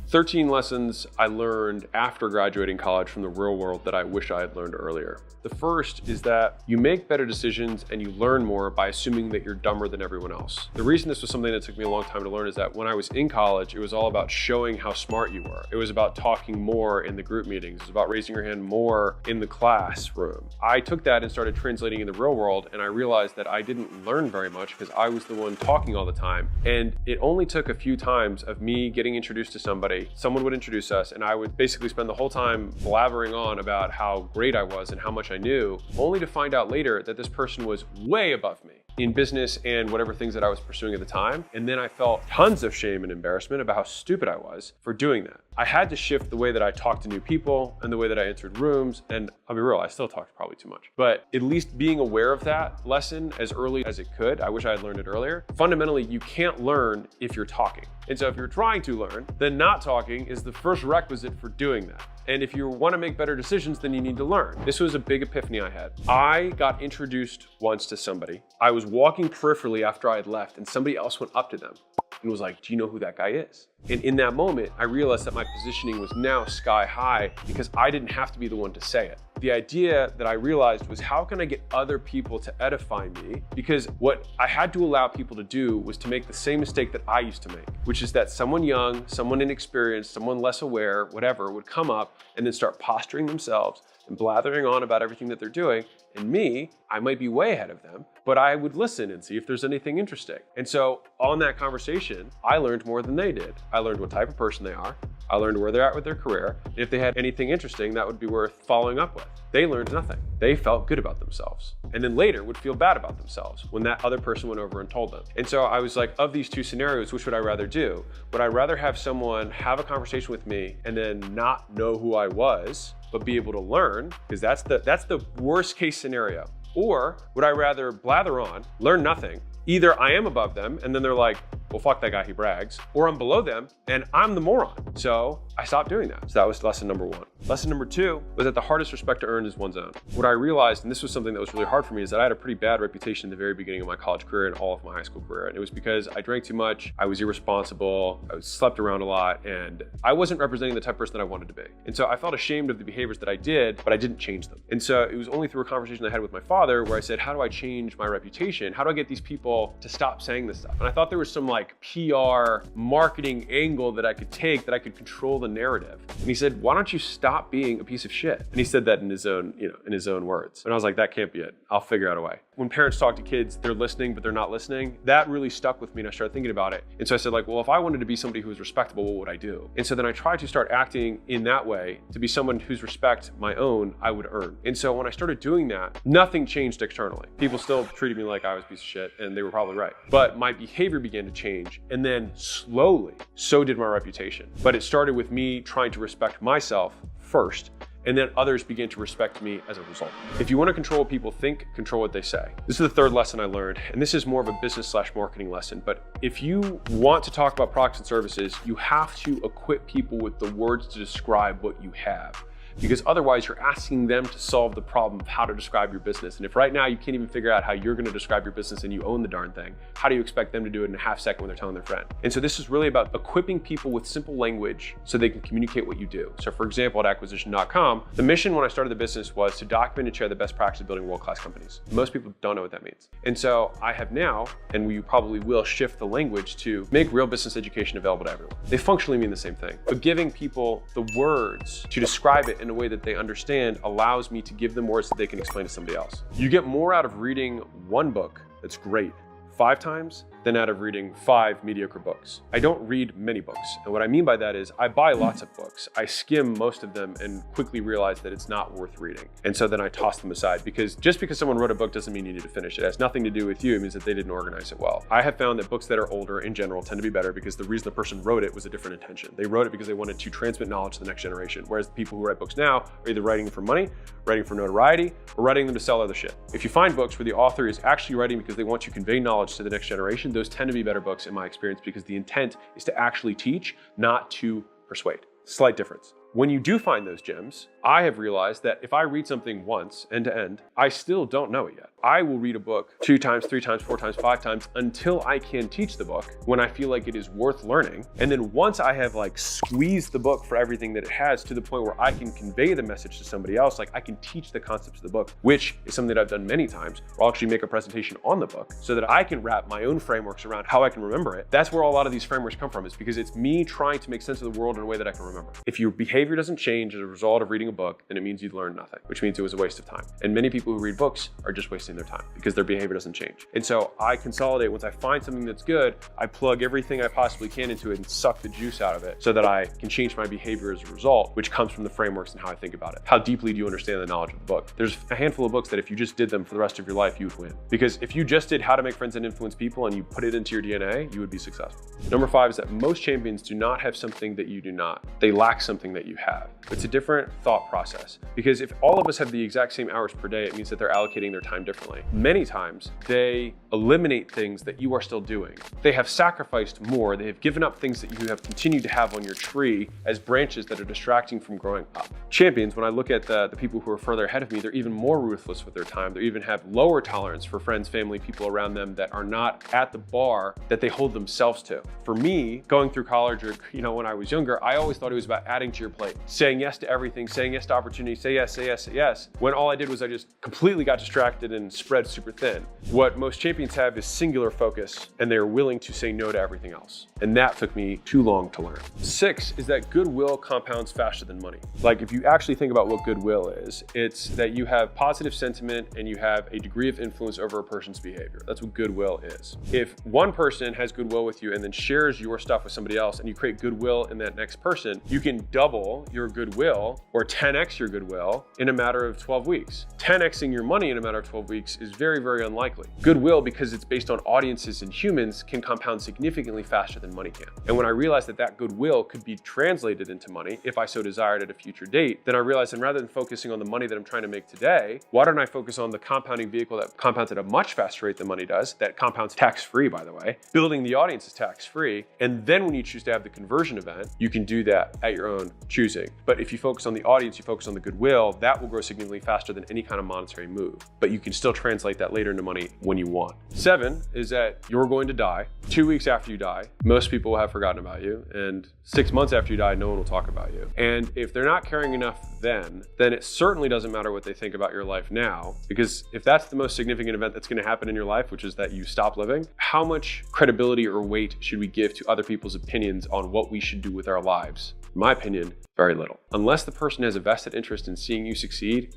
13 lessons I learned after graduating college from the real world that I wish I had learned earlier. The first is that you make better decisions and you learn more by assuming that you're dumber than everyone else. The reason this was something that took me a long time to learn is that when I was in college, it was all about showing how smart you were. It was about talking more in the group meetings. It was about raising your hand more in the classroom. I took that and started translating in the real world, and I realized that I didn't learn very much because I was the one talking all the time. And it only took a few times of me getting introduced to somebody, someone would introduce us, and I would basically spend the whole time blabbering on about how great I was and how much I knew, only to find out later that this person was way above me in business and whatever things that I was pursuing at the time. And then I felt tons of shame and embarrassment about how stupid I was for doing that. I had to shift the way that I talked to new people and the way that I entered rooms. And I'll be real, I still talked probably too much. But at least being aware of that lesson as early as it could, I wish I had learned it earlier. Fundamentally, you can't learn if you're talking. And so if you're trying to learn, then not talking is the first requisite for doing that. And if you want to make better decisions, then you need to learn. This was a big epiphany I had. I got introduced once to somebody. I was walking peripherally after I had left, and somebody else went up to them and was like, "Do you know who that guy is?" And in that moment, I realized that my positioning was now sky high because I didn't have to be the one to say it. The idea that I realized was, how can I get other people to edify me? Because what I had to allow people to do was to make the same mistake that I used to make, which is that someone young, someone inexperienced, someone less aware, whatever, would come up and then start posturing themselves and blathering on about everything that they're doing. And me, I might be way ahead of them, but I would listen and see if there's anything interesting. And so on that conversation, I learned more than they did. I learned what type of person they are. I learned where they're at with their career. If they had anything interesting that would be worth following up with. They learned nothing. They felt good about themselves. And then later would feel bad about themselves when that other person went over and told them. And so I was like, of these two scenarios, which would I rather do? Would I rather have someone have a conversation with me and then not know who I was, but be able to learn? Because that's the worst case scenario. Or would I rather blather on, learn nothing? Either I am above them and then they're like, well, fuck that guy, he brags, or I'm below them and I'm the moron. So I stopped doing that. So that was lesson number one. Lesson number two was that the hardest respect to earn is one's own. What I realized, and this was something that was really hard for me, is that I had a pretty bad reputation in the very beginning of my college career and all of my high school career. And it was because I drank too much, I was irresponsible, I slept around a lot, and I wasn't representing the type of person that I wanted to be. And so I felt ashamed of the behaviors that I did, but I didn't change them. And so it was only through a conversation I had with my father where I said, how do I change my reputation? How do I get these people to stop saying this stuff? And I thought there was some like PR marketing angle that I could take, that I could control the narrative. And he said, why don't you stop being a piece of shit? And he said that in his own words. And I was like, that can't be it. I'll figure out a way. When parents talk to kids, they're listening, but they're not listening. That really stuck with me, and I started thinking about it. And so I said, like, well, if I wanted to be somebody who was respectable, what would I do? And so then I tried to start acting in that way to be someone whose respect, my own, I would earn. And so when I started doing that, nothing changed externally. People still treated me like I was a piece of shit, and they were probably right. But my behavior began to change, and then slowly, so did my reputation. But it started with me trying to respect myself first, and then others begin to respect me as a result. If you want to control what people think, control what they say. This is the third lesson I learned, and this is more of a business/marketing lesson, but if you want to talk about products and services, you have to equip people with the words to describe what you have. Because otherwise you're asking them to solve the problem of how to describe your business. And if right now you can't even figure out how you're going to describe your business and you own the darn thing, how do you expect them to do it in a half second when they're telling their friend? And so this is really about equipping people with simple language so they can communicate what you do. So for example, at acquisition.com, the mission when I started the business was to document and share the best practice of building world-class companies. Most people don't know what that means. And so I have now, and we probably will, shift the language to make real business education available to everyone. They functionally mean the same thing, but giving people the words to describe it in a way that they understand allows me to give them words that they can explain to somebody else. You get more out of reading one book that's great 5 times than out of reading 5 mediocre books. I don't read many books. And what I mean by that is I buy lots of books. I skim most of them and quickly realize that it's not worth reading. And so then I toss them aside, because just because someone wrote a book doesn't mean you need to finish it. It has nothing to do with you. It means that they didn't organize it well. I have found that books that are older in general tend to be better because the reason the person wrote it was a different intention. They wrote it because they wanted to transmit knowledge to the next generation. Whereas the people who write books now are either writing for money, writing for notoriety, or writing them to sell other shit. If you find books where the author is actually writing because they want to convey knowledge to the next generation, those tend to be better books in my experience, because the intent is to actually teach, not to persuade. Slight difference. When you do find those gems, I have realized that if I read something once, end to end, I still don't know it yet. I will read a book 2 times, 3 times, 4 times, 5 times until I can teach the book when I feel like it is worth learning. And then once I have like squeezed the book for everything that it has to the point where I can convey the message to somebody else, like I can teach the concepts of the book, which is something that I've done many times, or I'll actually make a presentation on the book so that I can wrap my own frameworks around how I can remember it. That's where a lot of these frameworks come from, is because it's me trying to make sense of the world in a way that I can remember. If your behavior doesn't change as a result of reading a book, then it means you've learned nothing, which means it was a waste of time. And many people who read books are just wasting their time because their behavior doesn't change. And so I consolidate. Once I find something that's good, I plug everything I possibly can into it and suck the juice out of it so that I can change my behavior as a result, which comes from the frameworks and how I think about it. How deeply do you understand the knowledge of the book? There's a handful of books that if you just did them for the rest of your life, you would win. Because if you just did How to Make Friends and Influence People and you put it into your DNA, you would be successful. Number 5 is that most champions do not have something that you do not. They lack something that you have. It's a different thought process, because if all of us have the exact same hours per day, it means that they're allocating their time differently. Many times they eliminate things that you are still doing. They have sacrificed more. They have given up things that you have continued to have on your tree as branches that are distracting from growing up. Champions, when I look at the people who are further ahead of me, they're even more ruthless with their time. They even have lower tolerance for friends, family, people around them that are not at the bar that they hold themselves to. For me, going through college or when I was younger, I always thought it was about adding to your plate, saying yes to everything, saying yes to opportunity, say yes, say yes, say yes, when all I did was I just completely got distracted and spread super thin. What most champions have is singular focus, and they're willing to say no to everything else. And that took me too long to learn. 6 is that goodwill compounds faster than money. Like, if you actually think about what goodwill is, it's that you have positive sentiment and you have a degree of influence over a person's behavior. That's what goodwill is. If one person has goodwill with you and then shares your stuff with somebody else and you create goodwill in that next person, you can double your goodwill or 10x your goodwill in a matter of 12 weeks. 10xing your money in a matter of 12 weeks is very, very unlikely. Goodwill, because it's based on audiences and humans, can compound significantly faster than money can. And when I realized that that goodwill could be translated into money, if I so desired at a future date, then I realized that rather than focusing on the money that I'm trying to make today, why don't I focus on the compounding vehicle that compounds at a much faster rate than money does, that compounds tax-free, by the way. Building the audience is tax-free. And then when you choose to have the conversion event, you can do that at your own choosing. But if you focus on the audience, you focus on the goodwill, that will grow significantly faster than any kind of monetary move. But you can still translate that later into money when you want. 7 is that you're going to die. 2 weeks after you die, most people will have forgotten about you. And 6 months after you die, no one will talk about you. And if they're not caring enough then it certainly doesn't matter what they think about your life now. Because if that's the most significant event that's going to happen in your life, which is that you stop living, how much credibility or weight should we give to other people's opinions on what we should do with our lives? In my opinion, very little. Unless the person has a vested interest in seeing you succeed,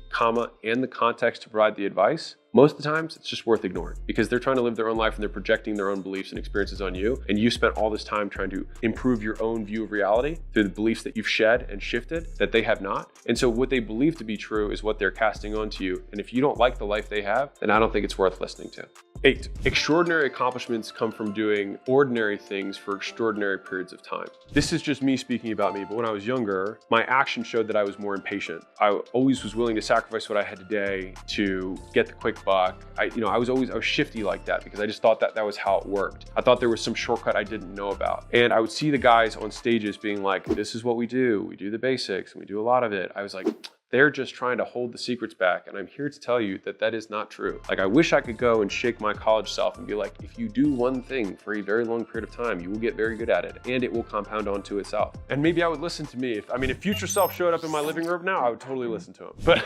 and the context to provide the advice, most of the times it's just worth ignoring, because they're trying to live their own life and they're projecting their own beliefs and experiences on you. And you spent all this time trying to improve your own view of reality through the beliefs that you've shed and shifted that they have not. And so what they believe to be true is what they're casting onto you. And if you don't like the life they have, then I don't think it's worth listening to. 8, extraordinary accomplishments come from doing ordinary things for extraordinary periods of time. This is just me speaking about me, but when I was younger, my action showed that I was more impatient. I always was willing to sacrifice what I had today to get the quick buck. I was shifty like that because I just thought that was how it worked. I thought there was some shortcut I didn't know about. And I would see the guys on stages being like, this is what we do. We do the basics and we do a lot of it. I was like, they're just trying to hold the secrets back. And I'm here to tell you that that is not true. Like, I wish I could go and shake my college self and be like, if you do one thing for a very long period of time, you will get very good at it and it will compound onto itself. And maybe I would listen to me. If future self showed up in my living room now, I would totally listen to him. But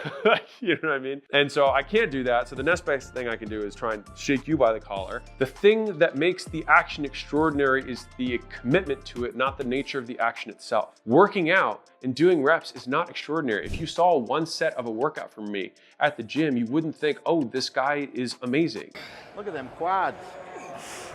you know what I mean? And so I can't do that. So the next best thing I can do is try and shake you by the collar. The thing that makes the action extraordinary is the commitment to it, not the nature of the action itself. Working out and doing reps is not extraordinary. If you saw one set of a workout from me at the gym, you wouldn't think, oh, this guy is amazing. Look at them quads.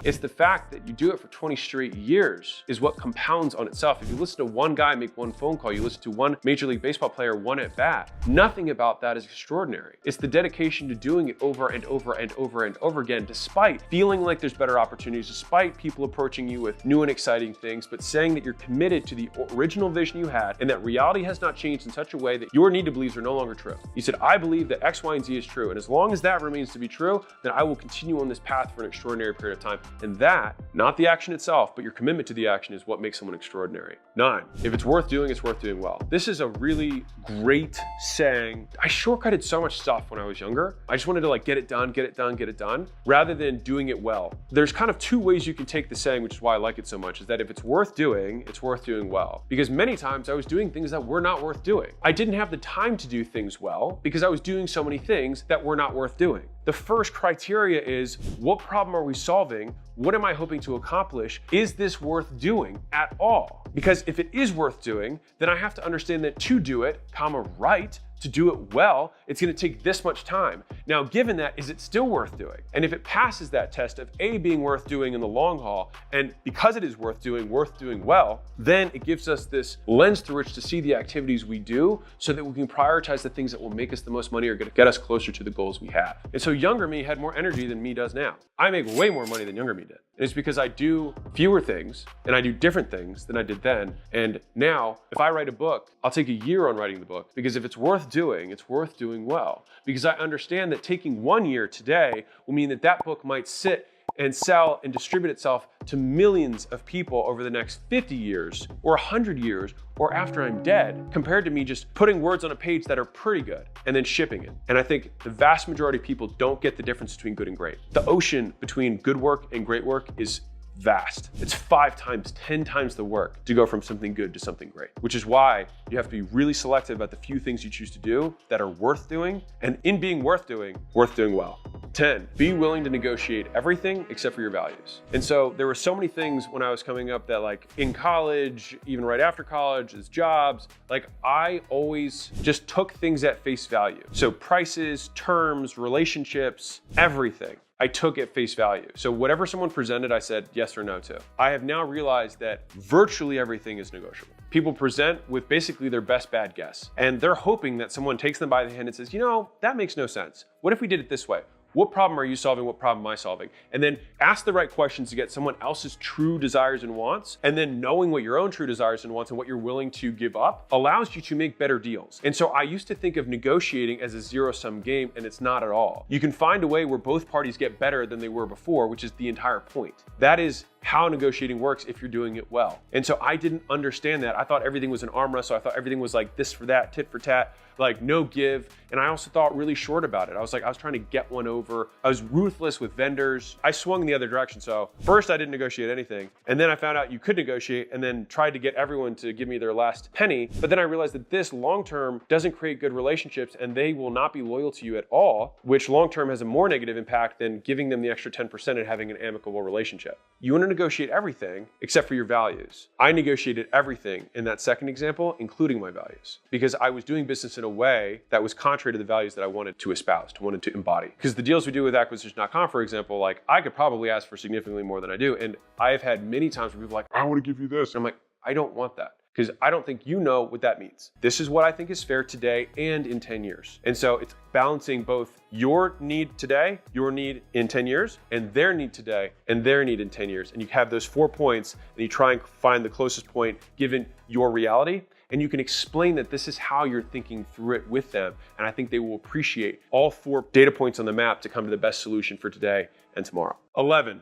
It's the fact that you do it for 20 straight years is what compounds on itself. If you listen to one guy make one phone call, you listen to one Major League Baseball player one at bat, nothing about that is extraordinary. It's the dedication to doing it over and over and over and over again, despite feeling like there's better opportunities, despite people approaching you with new and exciting things, but saying that you're committed to the original vision you had and that reality has not changed in such a way that your need to beliefs are no longer true. You said, I believe that X, Y, and Z is true. And as long as that remains to be true, then I will continue on this path for an extraordinary period of time. And that, not the action itself, but your commitment to the action is what makes someone extraordinary. 9, if it's worth doing, it's worth doing well. This is a really great saying. I shortcutted so much stuff when I was younger. I just wanted to like get it done, rather than doing it well. There's kind of 2 ways you can take the saying, which is why I like it so much, is that if it's worth doing, it's worth doing well. Because many times I was doing things that were not worth doing. I didn't have the time to do things well because I was doing so many things that were not worth doing. The first criteria is, what problem are we solving? What am I hoping to accomplish? Is this worth doing at all? Because if it is worth doing, then I have to understand that to do it, right, to do it well, it's gonna take this much time. Now, given that, is it still worth doing? And if it passes that test of A, being worth doing in the long haul, and because it is worth doing well, then it gives us this lens through which to see the activities we do so that we can prioritize the things that will make us the most money or get us closer to the goals we have. And so younger me had more energy than me does now. I make way more money than younger me did. And it's because I do fewer things and I do different things than I did then. And now, if I write a book, I'll take a year on writing the book, because if it's worth doing, it's worth doing well. Because I understand that taking 1 year today will mean that that book might sit and sell and distribute itself to millions of people over the next 50 years or 100 years or after I'm dead, compared to me just putting words on a page that are pretty good and then shipping it. And I think the vast majority of people don't get the difference between good and great. The ocean between good work and great work is vast. It's 5 times, 10 times the work to go from something good to something great, which is why you have to be really selective about the few things you choose to do that are worth doing, and in being worth doing well. 10, be willing to negotiate everything except for your values. And so there were so many things when I was coming up that, like in college, even right after college, as jobs, like I always just took things at face value. So prices, terms, relationships, everything I took at face value. So whatever someone presented, I said yes or no to. I have now realized that virtually everything is negotiable. People present with basically their best bad guess, and they're hoping that someone takes them by the hand and says, you know, that makes no sense. What if we did it this way? What problem are you solving? What problem am I solving? And then ask the right questions to get someone else's true desires and wants. And then knowing what your own true desires and wants and what you're willing to give up allows you to make better deals. And so I used to think of negotiating as a zero-sum game, and it's not at all. You can find a way where both parties get better than they were before, which is the entire point. That is how negotiating works if you're doing it well. And so I didn't understand that. I thought everything was an arm wrestle. I thought everything was like this for that, tit for tat, like no give. And I also thought really short about it. I was trying to get one over. I was ruthless with vendors. I swung the other direction. So first I didn't negotiate anything. And then I found out you could negotiate, and then tried to get everyone to give me their last penny. But then I realized that this long-term doesn't create good relationships, and they will not be loyal to you at all, which long-term has a more negative impact than giving them the extra 10% and having an amicable relationship. You want to negotiate everything except for your values. I negotiated everything in that second example, including my values, because I was doing business in a way that was contrary to the values that I wanted to espouse, wanted to embody. Because the deals we do with acquisition.com, for example, like I could probably ask for significantly more than I do. And I've had many times where people are like, I want to give you this. And I'm like, I don't want that, because I don't think you know what that means. This is what I think is fair today and in 10 years. And so it's balancing both your need today, your need in 10 years, and their need today and their need in 10 years. And you have those 4 points, and you try and find the closest point given your reality. And you can explain that this is how you're thinking through it with them. And I think they will appreciate all 4 data points on the map to come to the best solution for today and tomorrow. 11.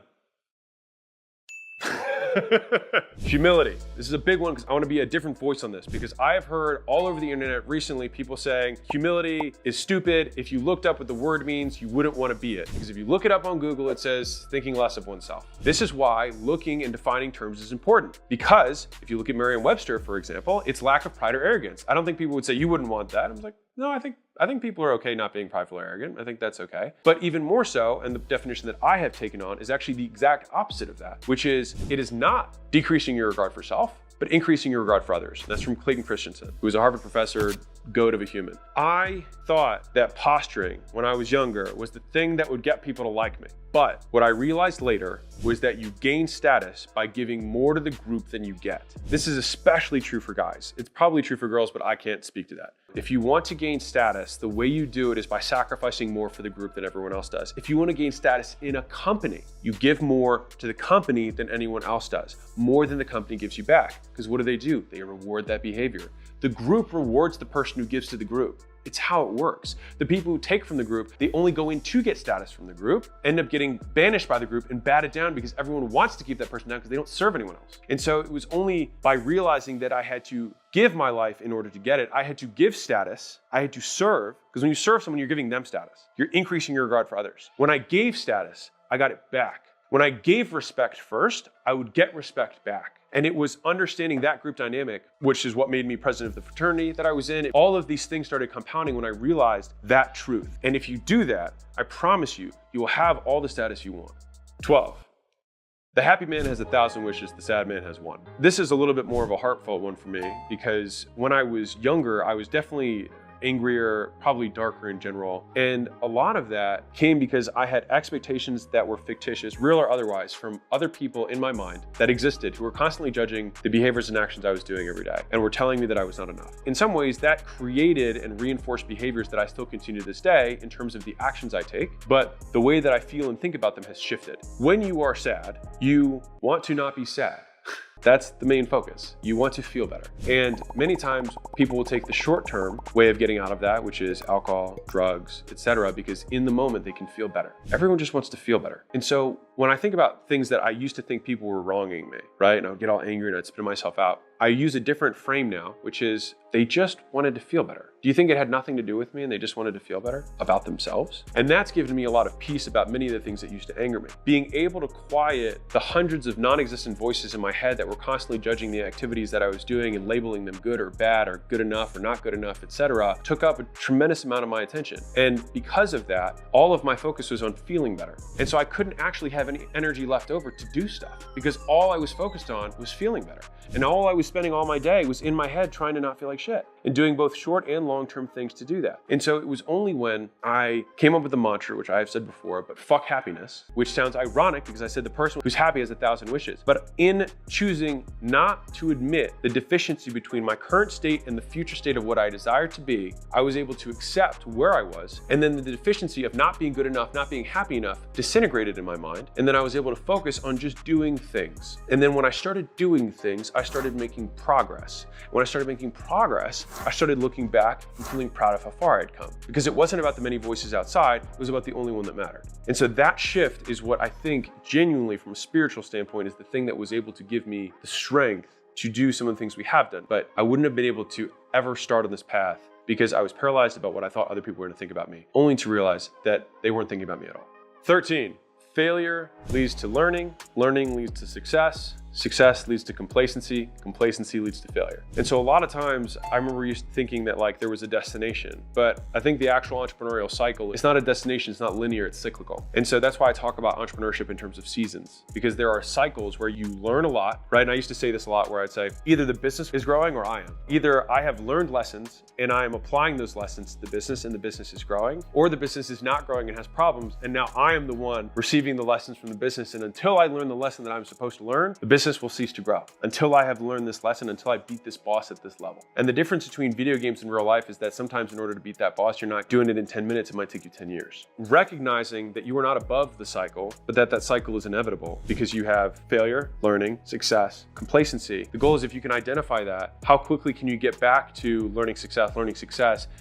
Humility. This is a big one because I want to be a different voice on this, because I have heard all over the internet recently people saying humility is stupid. If you looked up what the word means, you wouldn't want to be it. Because if you look it up on Google, it says thinking less of oneself. This is why looking and defining terms is important. Because if you look at Merriam-Webster, for example, it's lack of pride or arrogance. I don't think people would say you wouldn't want that. I was like, no, I think people are okay not being prideful or arrogant. I think that's okay. But even more so, and the definition that I have taken on is actually the exact opposite of that, which is it is not decreasing your regard for self, but increasing your regard for others. That's from Clayton Christensen, who was a Harvard professor, goat of a human. I thought that posturing when I was younger was the thing that would get people to like me. But what I realized later was that you gain status by giving more to the group than you get. This is especially true for guys. It's probably true for girls, but I can't speak to that. If you want to gain status, the way you do it is by sacrificing more for the group than everyone else does. If you want to gain status in a company, you give more to the company than anyone else does, more than the company gives you back. Because what do? They reward that behavior. The group rewards the person who gives to the group. It's how it works. The people who take from the group, they only go in to get status from the group, end up getting banished by the group and batted down because everyone wants to keep that person down because they don't serve anyone else. And so it was only by realizing that I had to give my life in order to get it. I had to give status. I had to serve, because when you serve someone, you're giving them status. You're increasing your regard for others. When I gave status, I got it back. When I gave respect first, I would get respect back. And it was understanding that group dynamic, which is what made me president of the fraternity that I was in. All of these things started compounding when I realized that truth. And if you do that, I promise you, you will have all the status you want. 12. The happy man has 1,000 wishes, the sad man has one. This is a little bit more of a heartfelt one for me because when I was younger, I was definitely angrier, probably darker in general. And a lot of that came because I had expectations that were fictitious, real or otherwise, from other people in my mind that existed who were constantly judging the behaviors and actions I was doing every day and were telling me that I was not enough. In some ways, that created and reinforced behaviors that I still continue to this day in terms of the actions I take, but the way that I feel and think about them has shifted. When you are sad, you want to not be sad. That's the main focus. You want to feel better. And many times people will take the short-term way of getting out of that, which is alcohol, drugs, etc., because in the moment they can feel better. Everyone just wants to feel better. And so when I think about things that I used to think people were wronging me, right? And I would get all angry and I'd spit myself out. I use a different frame now, which is they just wanted to feel better. Do you think it had nothing to do with me and they just wanted to feel better about themselves? And that's given me a lot of peace about many of the things that used to anger me. Being able to quiet the hundreds of non-existent voices in my head that were constantly judging the activities that I was doing and labeling them good or bad or good enough or not good enough, etc., took up a tremendous amount of my attention. And because of that, all of my focus was on feeling better. And so I couldn't actually have any energy left over to do stuff because all I was focused on was feeling better. And all I was spending all my day was in my head trying to not feel like shit and doing both short and long-term things to do that. And so it was only when I came up with the mantra, which I have said before, but fuck happiness, which sounds ironic because I said the person who's happy has 1,000 wishes. But in choosing not to admit the deficiency between my current state and the future state of what I desire to be, I was able to accept where I was. And then the deficiency of not being good enough, not being happy enough, disintegrated in my mind. And then I was able to focus on just doing things. And then when I started doing things, I started making progress. When I started making progress, I started looking back and feeling proud of how far I'd come. Because it wasn't about the many voices outside, it was about the only one that mattered. And so that shift is what I think genuinely from a spiritual standpoint is the thing that was able to give me the strength to do some of the things we have done. But I wouldn't have been able to ever start on this path because I was paralyzed about what I thought other people were going to think about me, only to realize that they weren't thinking about me at all. 13, failure leads to learning, learning leads to success, success leads to complacency, complacency leads to failure. And so a lot of times I remember used to thinking that like there was a destination, but I think the actual entrepreneurial cycle, it's not a destination, it's not linear, it's cyclical. And so that's why I talk about entrepreneurship in terms of seasons, because there are cycles where you learn a lot, right? And I used to say this a lot where I'd say, either the business is growing or I am. Either I have learned lessons and I am applying those lessons to the business and the business is growing, or the business is not growing and has problems. And now I am the one receiving the lessons from the business. And until I learn the lesson that I'm supposed to learn, the business will cease to grow. Until I have learned this lesson, until I beat this boss at this level. And the difference between video games and real life is that sometimes in order to beat that boss, you're not doing it in 10 minutes, it might take you 10 years. Recognizing that you are not above the cycle, but that cycle is inevitable because you have failure, learning, success, complacency. The goal is if you can identify that, how quickly can you get back to learning success,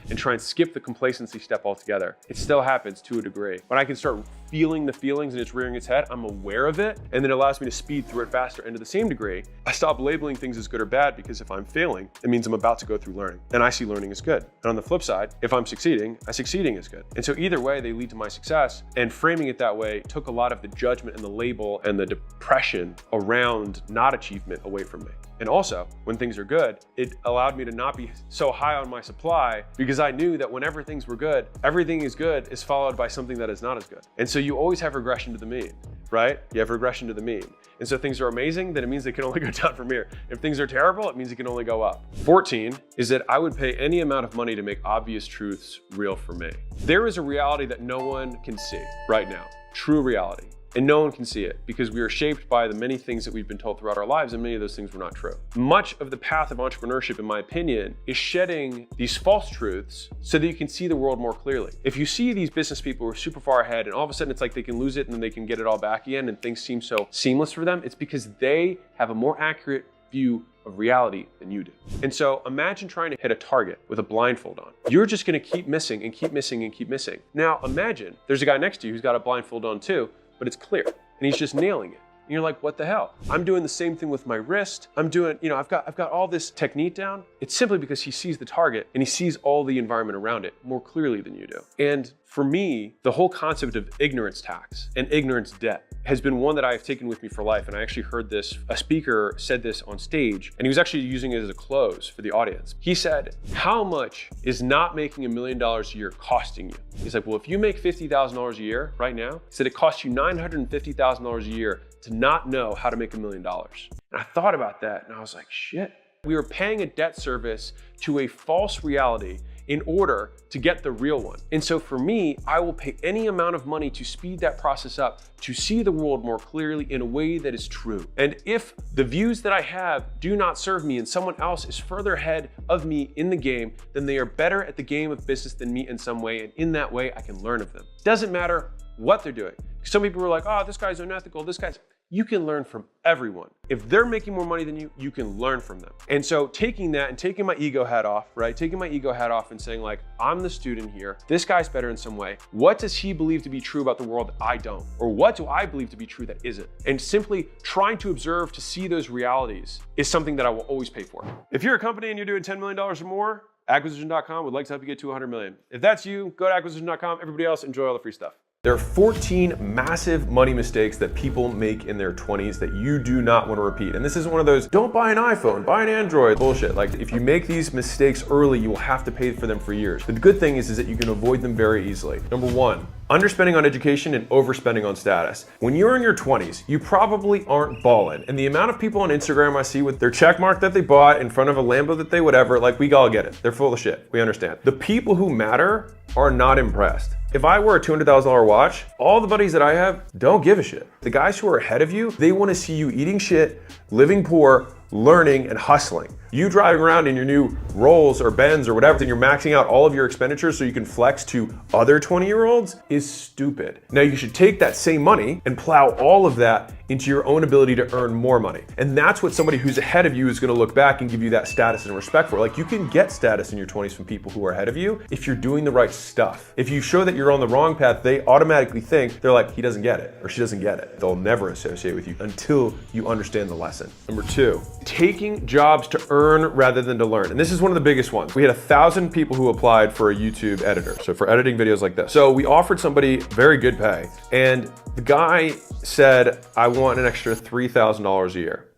and try and skip the complacency step altogether. It still happens to a degree. When I can start feeling the feelings and it's rearing its head, I'm aware of it, and then it allows me to speed through it faster. And to the same degree, I stop labeling things as good or bad because if I'm failing, it means I'm about to go through learning. And I see learning as good. And on the flip side, if I'm succeeding, succeeding is good. And so either way, they lead to my success. And framing it that way took a lot of the judgment and the label and the depression around not achievement away from me. And also, when things are good, it allowed me to not be so high on my supply because I knew that whenever things were good, everything is good is followed by something that is not as good. And so you always have regression to the mean, right? You have regression to the mean. And so if things are amazing, then it means they can only go down from here. If things are terrible, it means it can only go up. 14 is that I would pay any amount of money to make obvious truths real for me. There is a reality that no one can see right now, true reality. And no one can see it because we are shaped by the many things that we've been told throughout our lives, and many of those things were not true. Much of the path of entrepreneurship, in my opinion, is shedding these false truths so that you can see the world more clearly. If you see these business people who are super far ahead and all of a sudden it's like they can lose it and then they can get it all back again and things seem so seamless for them, it's because they have a more accurate view of reality than you do. And so imagine trying to hit a target with a blindfold on. You're just gonna keep missing and keep missing and keep missing. Now imagine there's a guy next to you who's got a blindfold on too, but it's clear and he's just nailing it. And you're like, what the hell? I'm doing the same thing with my wrist. I'm doing, I've got all this technique down. It's simply because he sees the target and he sees all the environment around it more clearly than you do. And for me, the whole concept of ignorance tax and ignorance debt has been one that I have taken with me for life. And I actually heard this, a speaker said this on stage, and he was actually using it as a close for the audience. He said, how much is not making $1 million a year costing you? He's like, well, if you make $50,000 a year right now, he said it costs you $950,000 a year to not know how to make $1 million. And I thought about that and I was like, shit. We were paying a debt service to a false reality in order to get the real one. And so for me, I will pay any amount of money to speed that process up, to see the world more clearly in a way that is true. And if the views that I have do not serve me and someone else is further ahead of me in the game, then they are better at the game of business than me in some way. And in that way, I can learn of them. Doesn't matter what they're doing. Some people are like, oh, this guy's unethical, this guy's... You can learn from everyone. If they're making more money than you, you can learn from them. And so taking that and taking my ego hat off, right? Taking my ego hat off and saying like, I'm the student here. This guy's better in some way. What does he believe to be true about the world that I don't? Or what do I believe to be true that isn't? And simply trying to observe to see those realities is something that I will always pay for. If you're a company and you're doing $10 million or more, acquisition.com would like to help you get to 100 million. If that's you, go to acquisition.com. Everybody else, enjoy all the free stuff. There are 14 massive money mistakes that people make in their 20s that you do not want to repeat. And this isn't one of those, don't buy an iPhone, buy an Android bullshit. Like if you make these mistakes early, you will have to pay for them for years. The good thing is that you can avoid them very easily. Number one, underspending on education and overspending on status. When you're in your 20s, you probably aren't balling. And the amount of people on Instagram I see with their check mark that they bought in front of a Lambo that they whatever, like we all get it. They're full of shit. We understand. The people who matter are not impressed. If I wear a $200,000 watch, all the buddies that I have don't give a shit. The guys who are ahead of you, they want to see you eating shit, living poor, learning, and hustling. You driving around in your new Rolls or Benz or whatever, and you're maxing out all of your expenditures so you can flex to other 20-year-olds is stupid. Now you should take that same money and plow all of that into your own ability to earn more money. And that's what somebody who's ahead of you is gonna look back and give you that status and respect for. Like you can get status in your 20s from people who are ahead of you if you're doing the right stuff. If you show that you're on the wrong path, they automatically think, they're like, he doesn't get it or she doesn't get it. They'll never associate with you until you understand the lesson. Number two, taking jobs to earn rather than to learn. And this is one of the biggest ones. We had 1,000 people who applied for a YouTube editor. So for editing videos like this. So we offered somebody very good pay. And the guy said, I want an extra $3,000 a year.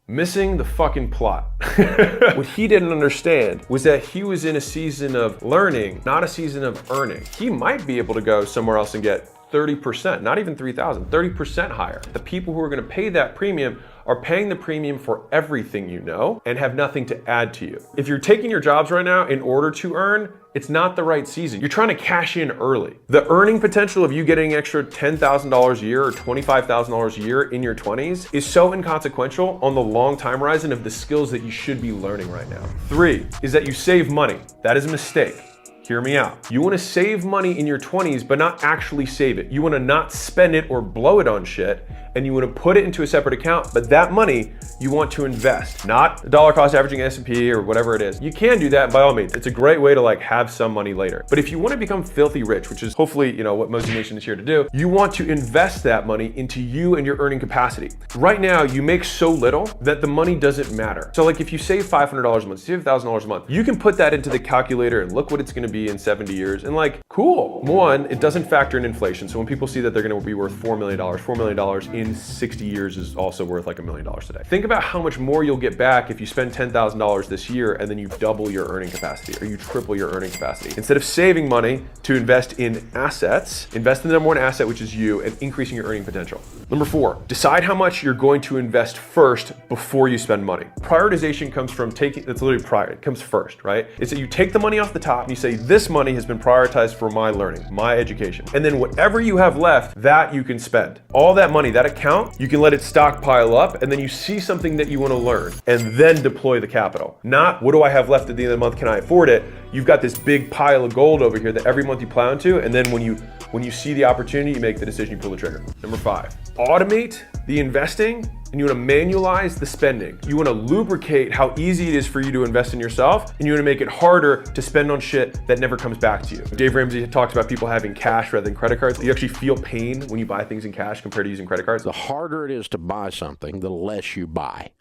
Missing the fucking plot. What he didn't understand was that he was in a season of learning, not a season of earning. He might be able to go somewhere else and get 30%, not even 3,000, 30% higher. The people who are gonna pay that premium are paying the premium for everything you know and have nothing to add to you. If you're taking your jobs right now in order to earn, it's not the right season. You're trying to cash in early. The earning potential of you getting an extra $10,000 a year or $25,000 a year in your 20s is so inconsequential on the long time horizon of the skills that you should be learning right now. 3 is that you save money. That is a mistake. Hear me out. You want to save money in your 20s, but not actually save it. You want to not spend it or blow it on shit, and you want to put it into a separate account, but that money you want to invest, not the dollar cost averaging S&P or whatever it is. You can do that by all means. It's a great way to like have some money later. But if you want to become filthy rich, which is hopefully, what Mozi Nation is here to do, you want to invest that money into you and your earning capacity. Right now, you make so little that the money doesn't matter. So like if you save $500 a month, save $1,000 a month, you can put that into the calculator and look what it's going to be in 70 years and like, cool. One, it doesn't factor in inflation. So when people see that they're going to be worth $4 million in 60 years is also worth like $1 million today. Think about how much more you'll get back if you spend $10,000 this year and then you double your earning capacity or you triple your earning capacity. Instead of saving money to invest in assets, invest in the number one asset, which is you, and increasing your earning potential. Number 4, decide how much you're going to invest first before you spend money. Prioritization comes from taking, that's literally prior, it comes first, right? It's that you take the money off the top and you say, this money has been prioritized for my learning, my education. And then whatever you have left, that you can spend. All that money, that account, you can let it stockpile up and then you see something that you want to learn and then deploy the capital. Not what do I have left at the end of the month, can I afford it? you've got this big pile of gold over here that every month you plow into, and then when you see the opportunity, you make the decision, you pull the trigger. Number 5, automate the investing, and you want to manualize the spending. You want to lubricate how easy it is for you to invest in yourself, and you want to make it harder to spend on shit that never comes back to you. Dave Ramsey talks about people having cash rather than credit cards. You actually feel pain when you buy things in cash compared to using credit cards. The harder it is to buy something, the less you buy.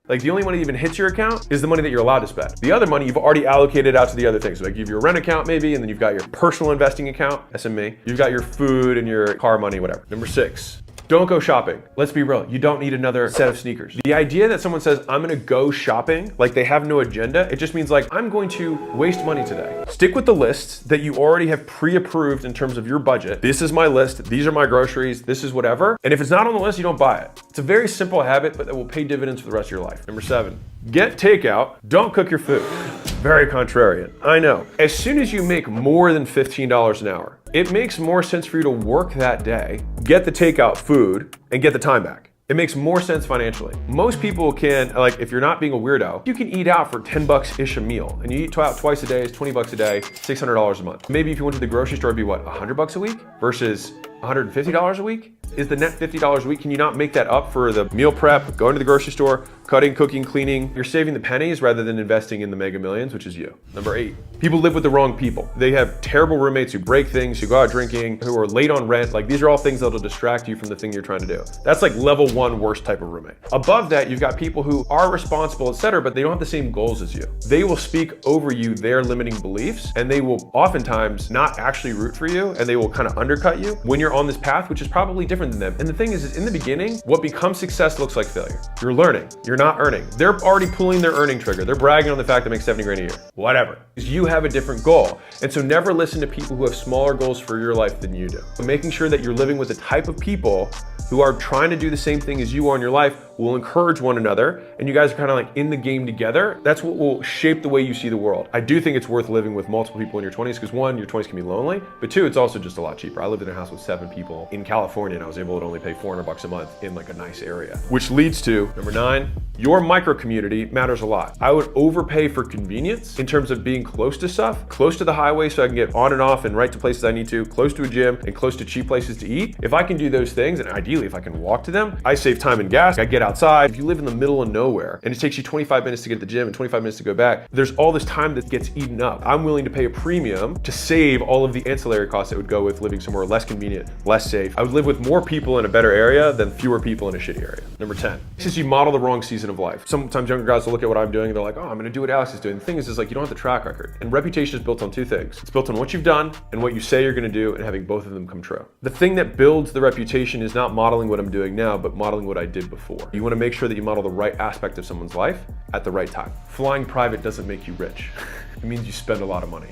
Like the only money that even hits your account is the money that you're allowed to spend. The other money you've already allocated out to the other things. So like you have your rent account maybe, and then you've got your personal investing account, SME. You've got your food and your car money, whatever. Number 6, don't go shopping. Let's be real, you don't need another set of sneakers. The idea that someone says, I'm gonna go shopping, like they have no agenda, it just means like, I'm going to waste money today. Stick with the lists that you already have pre-approved in terms of your budget. This is my list, these are my groceries, this is whatever. And if it's not on the list, you don't buy it. It's a very simple habit, but that will pay dividends for the rest of your life. Number 7, get takeout, don't cook your food. Very contrarian, I know. As soon as you make more than $15 an hour, it makes more sense for you to work that day, get the takeout food, and get the time back. It makes more sense financially. Most people can, like if you're not being a weirdo, you can eat out for 10 bucks-ish a meal, and you eat out twice a day, it's 20 bucks a day, $600 a month. Maybe if you went to the grocery store, it'd be what, 100 bucks a week versus $150 a week? Is the net $50 a week? Can you not make that up for the meal prep, going to the grocery store, cutting, cooking, cleaning? You're saving the pennies rather than investing in the mega millions, which is you. Number 8, people live with the wrong people. They have terrible roommates who break things, who go out drinking, who are late on rent. Like these are all things that'll distract you from the thing you're trying to do. That's like level 1 worst type of roommate. Above that, you've got people who are responsible, etc., but they don't have the same goals as you. They will speak over you their limiting beliefs, and they will oftentimes not actually root for you, and they will kind of undercut you when you're on this path, which is probably different than them. And the thing is in the beginning, what becomes success looks like failure. You're learning, you're not earning. They're already pulling their earning trigger. They're bragging on the fact they make 70 grand a year. Whatever. Because you have a different goal. And so never listen to people who have smaller goals for your life than you do. But making sure that you're living with the type of people who are trying to do the same thing as you are in your life will encourage one another, and you guys are kind of like in the game together. That's what will shape the way you see the world. I do think it's worth living with multiple people in your 20s because 1, your 20s can be lonely, but 2, it's also just a lot cheaper. I lived in a house with 7 people in California, and I was able to only pay $400 a month in like a nice area. Which leads to number 9, your micro community matters a lot. I would overpay for convenience in terms of being close to stuff, close to the highway so I can get on and off and right to places I need to, close to a gym, and close to cheap places to eat. If I can do those things, and ideally if I can walk to them, I save time and gas. I get outside. If you live in the middle of nowhere and it takes you 25 minutes to get to the gym and 25 minutes to go back, there's all this time that gets eaten up. I'm willing to pay a premium to save all of the ancillary costs that would go with living somewhere less convenient, less safe. I would live with more people in a better area than fewer people in a shitty area. Number 10, since you model the wrong season of life. Sometimes younger guys will look at what I'm doing and they're like, oh, I'm gonna do what Alex is doing. The thing is like, you don't have the track record. And reputation is built on 2 things. It's built on what you've done and what you say you're gonna do and having both of them come true. The thing that builds the reputation is not modeling what I'm doing now, but modeling what I did before. You wanna make sure that you model the right aspect of someone's life at the right time. Flying private doesn't make you rich. It means you spend a lot of money.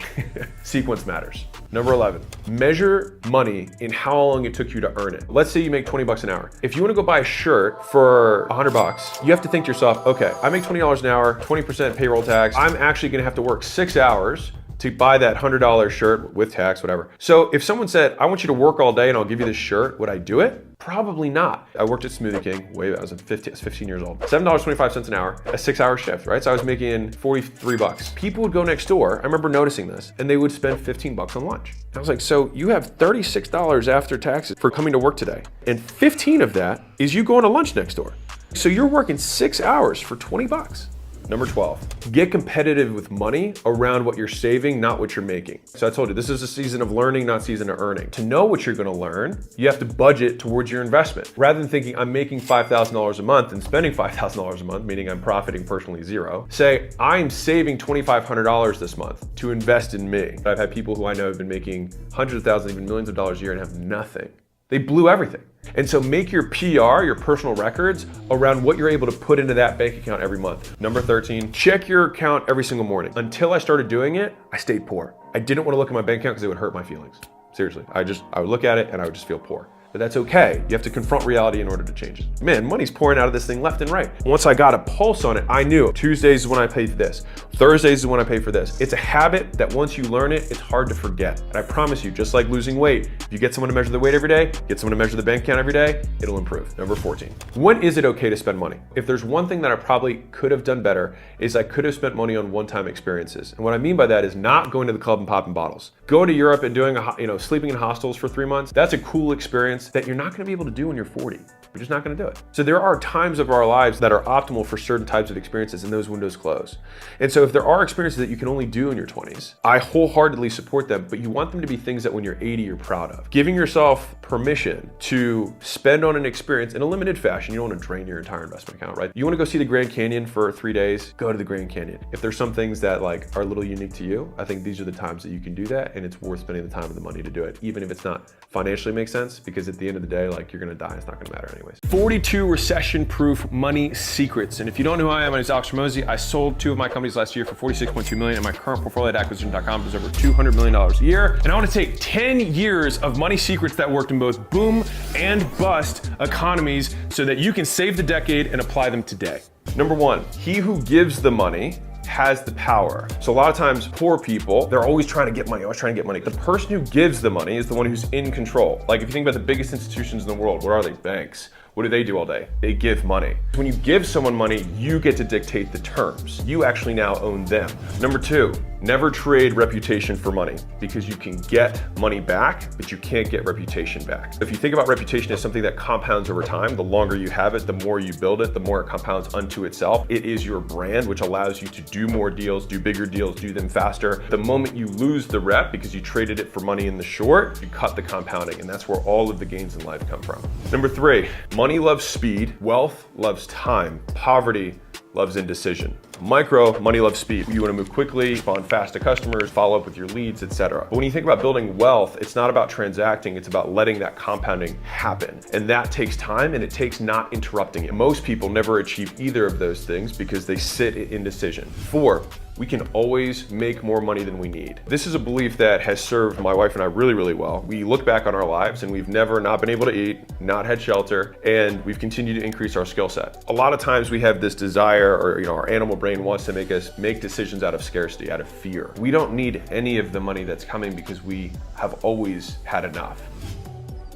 Sequence matters. Number 11, measure money in how long it took you to earn it. Let's say you make 20 bucks an hour. If you wanna go buy a shirt for 100 bucks, you have to think to yourself, okay, I make $20 an hour, 20% payroll tax. I'm actually gonna have to work 6 hours to buy that $100 shirt with tax, whatever. So if someone said, I want you to work all day and I'll give you this shirt, would I do it? Probably not. I worked at Smoothie King, I was 15 years old. $7.25 an hour, a 6-hour shift, right? So I was making 43 bucks. People would go next door, I remember noticing this, and they would spend 15 bucks on lunch. I was like, so you have $36 after taxes for coming to work today, and 15 of that is you going to lunch next door. So you're working 6 hours for 20 bucks. Number 12, get competitive with money around what you're saving, not what you're making. So I told you, this is a season of learning, not season of earning. To know what you're gonna learn, you have to budget towards your investment. Rather than thinking I'm making $5,000 a month and spending $5,000 a month, meaning I'm profiting personally 0, say I'm saving $2,500 this month to invest in me. I've had people who I know have been making hundreds of thousands, even millions of dollars a year and have nothing. They blew everything. And so make your PR, your personal records, around what you're able to put into that bank account every month. Number 13, check your account every single morning. Until I started doing it, I stayed poor. I didn't want to look at my bank account because it would hurt my feelings. Seriously, I would look at it and I would just feel poor. but that's okay. You have to confront reality in order to change it. Man, money's pouring out of this thing left and right. Once I got a pulse on it, I knew Tuesdays is when I pay for this. Thursdays is when I pay for this. It's a habit that once you learn it, it's hard to forget. And I promise you, just like losing weight, if you get someone to measure the weight every day, get someone to measure the bank account every day, it'll improve. Number 14. When is it okay to spend money? If there's one thing that I probably could have done better, is I could have spent money on one-time experiences. And what I mean by that is not going to the club and popping bottles. Going to Europe and doing sleeping in hostels for 3 months, that's a cool experience that you're not gonna be able to do when you're 40. You're just not gonna do it. So there are times of our lives that are optimal for certain types of experiences, and those windows close. And so if there are experiences that you can only do in your 20s, I wholeheartedly support them, but you want them to be things that when you're 80, you're proud of. Giving yourself permission to spend on an experience in a limited fashion. You don't wanna drain your entire investment account, right? You wanna go see the Grand Canyon for 3 days, go to the Grand Canyon. If there's some things that are a little unique to you, I think these are the times that you can do that, and it's worth spending the time and the money to do it, even if it's not financially makes sense, because at the end of the day, you're gonna die, it's not gonna matter anyways. 42 recession-proof money secrets. And if you don't know who I am, my name is Alex Hormozi. I sold 2 of my companies last year for $46.2 million, and my current portfolio at acquisition.com is over $200 million a year. And I wanna take 10 years of money secrets that worked in both boom and bust economies so that you can save the decade and apply them today. Number 1, he who gives the money has the power. So a lot of times poor people, they're always trying to get money, The person who gives the money is the one who's in control. If you think about the biggest institutions in the world, what are they? Banks. What do they do all day? They give money. When you give someone money, you get to dictate the terms. You actually now own them. Number 2, never trade reputation for money, because you can get money back, but you can't get reputation back. If you think about reputation as something that compounds over time, the longer you have it, the more you build it, the more it compounds unto itself. It is your brand, which allows you to do more deals, do bigger deals, do them faster. The moment you lose the rep because you traded it for money in the short, you cut the compounding, and that's where all of the gains in life come from. Number 3, money loves speed, wealth loves time, poverty loves indecision. Micro, money loves speed. You want to move quickly, respond fast to customers, follow up with your leads, etc. But when you think about building wealth, it's not about transacting, it's about letting that compounding happen. And that takes time, and it takes not interrupting it. Most people never achieve either of those things because they sit in indecision. 4, we can always make more money than we need. This is a belief that has served my wife and I really, really well. We look back on our lives and we've never not been able to eat, not had shelter, and we've continued to increase our skill set. A lot of times we have this desire, or our animal brain wants to make us make decisions out of scarcity, out of fear. We don't need any of the money that's coming because we have always had enough.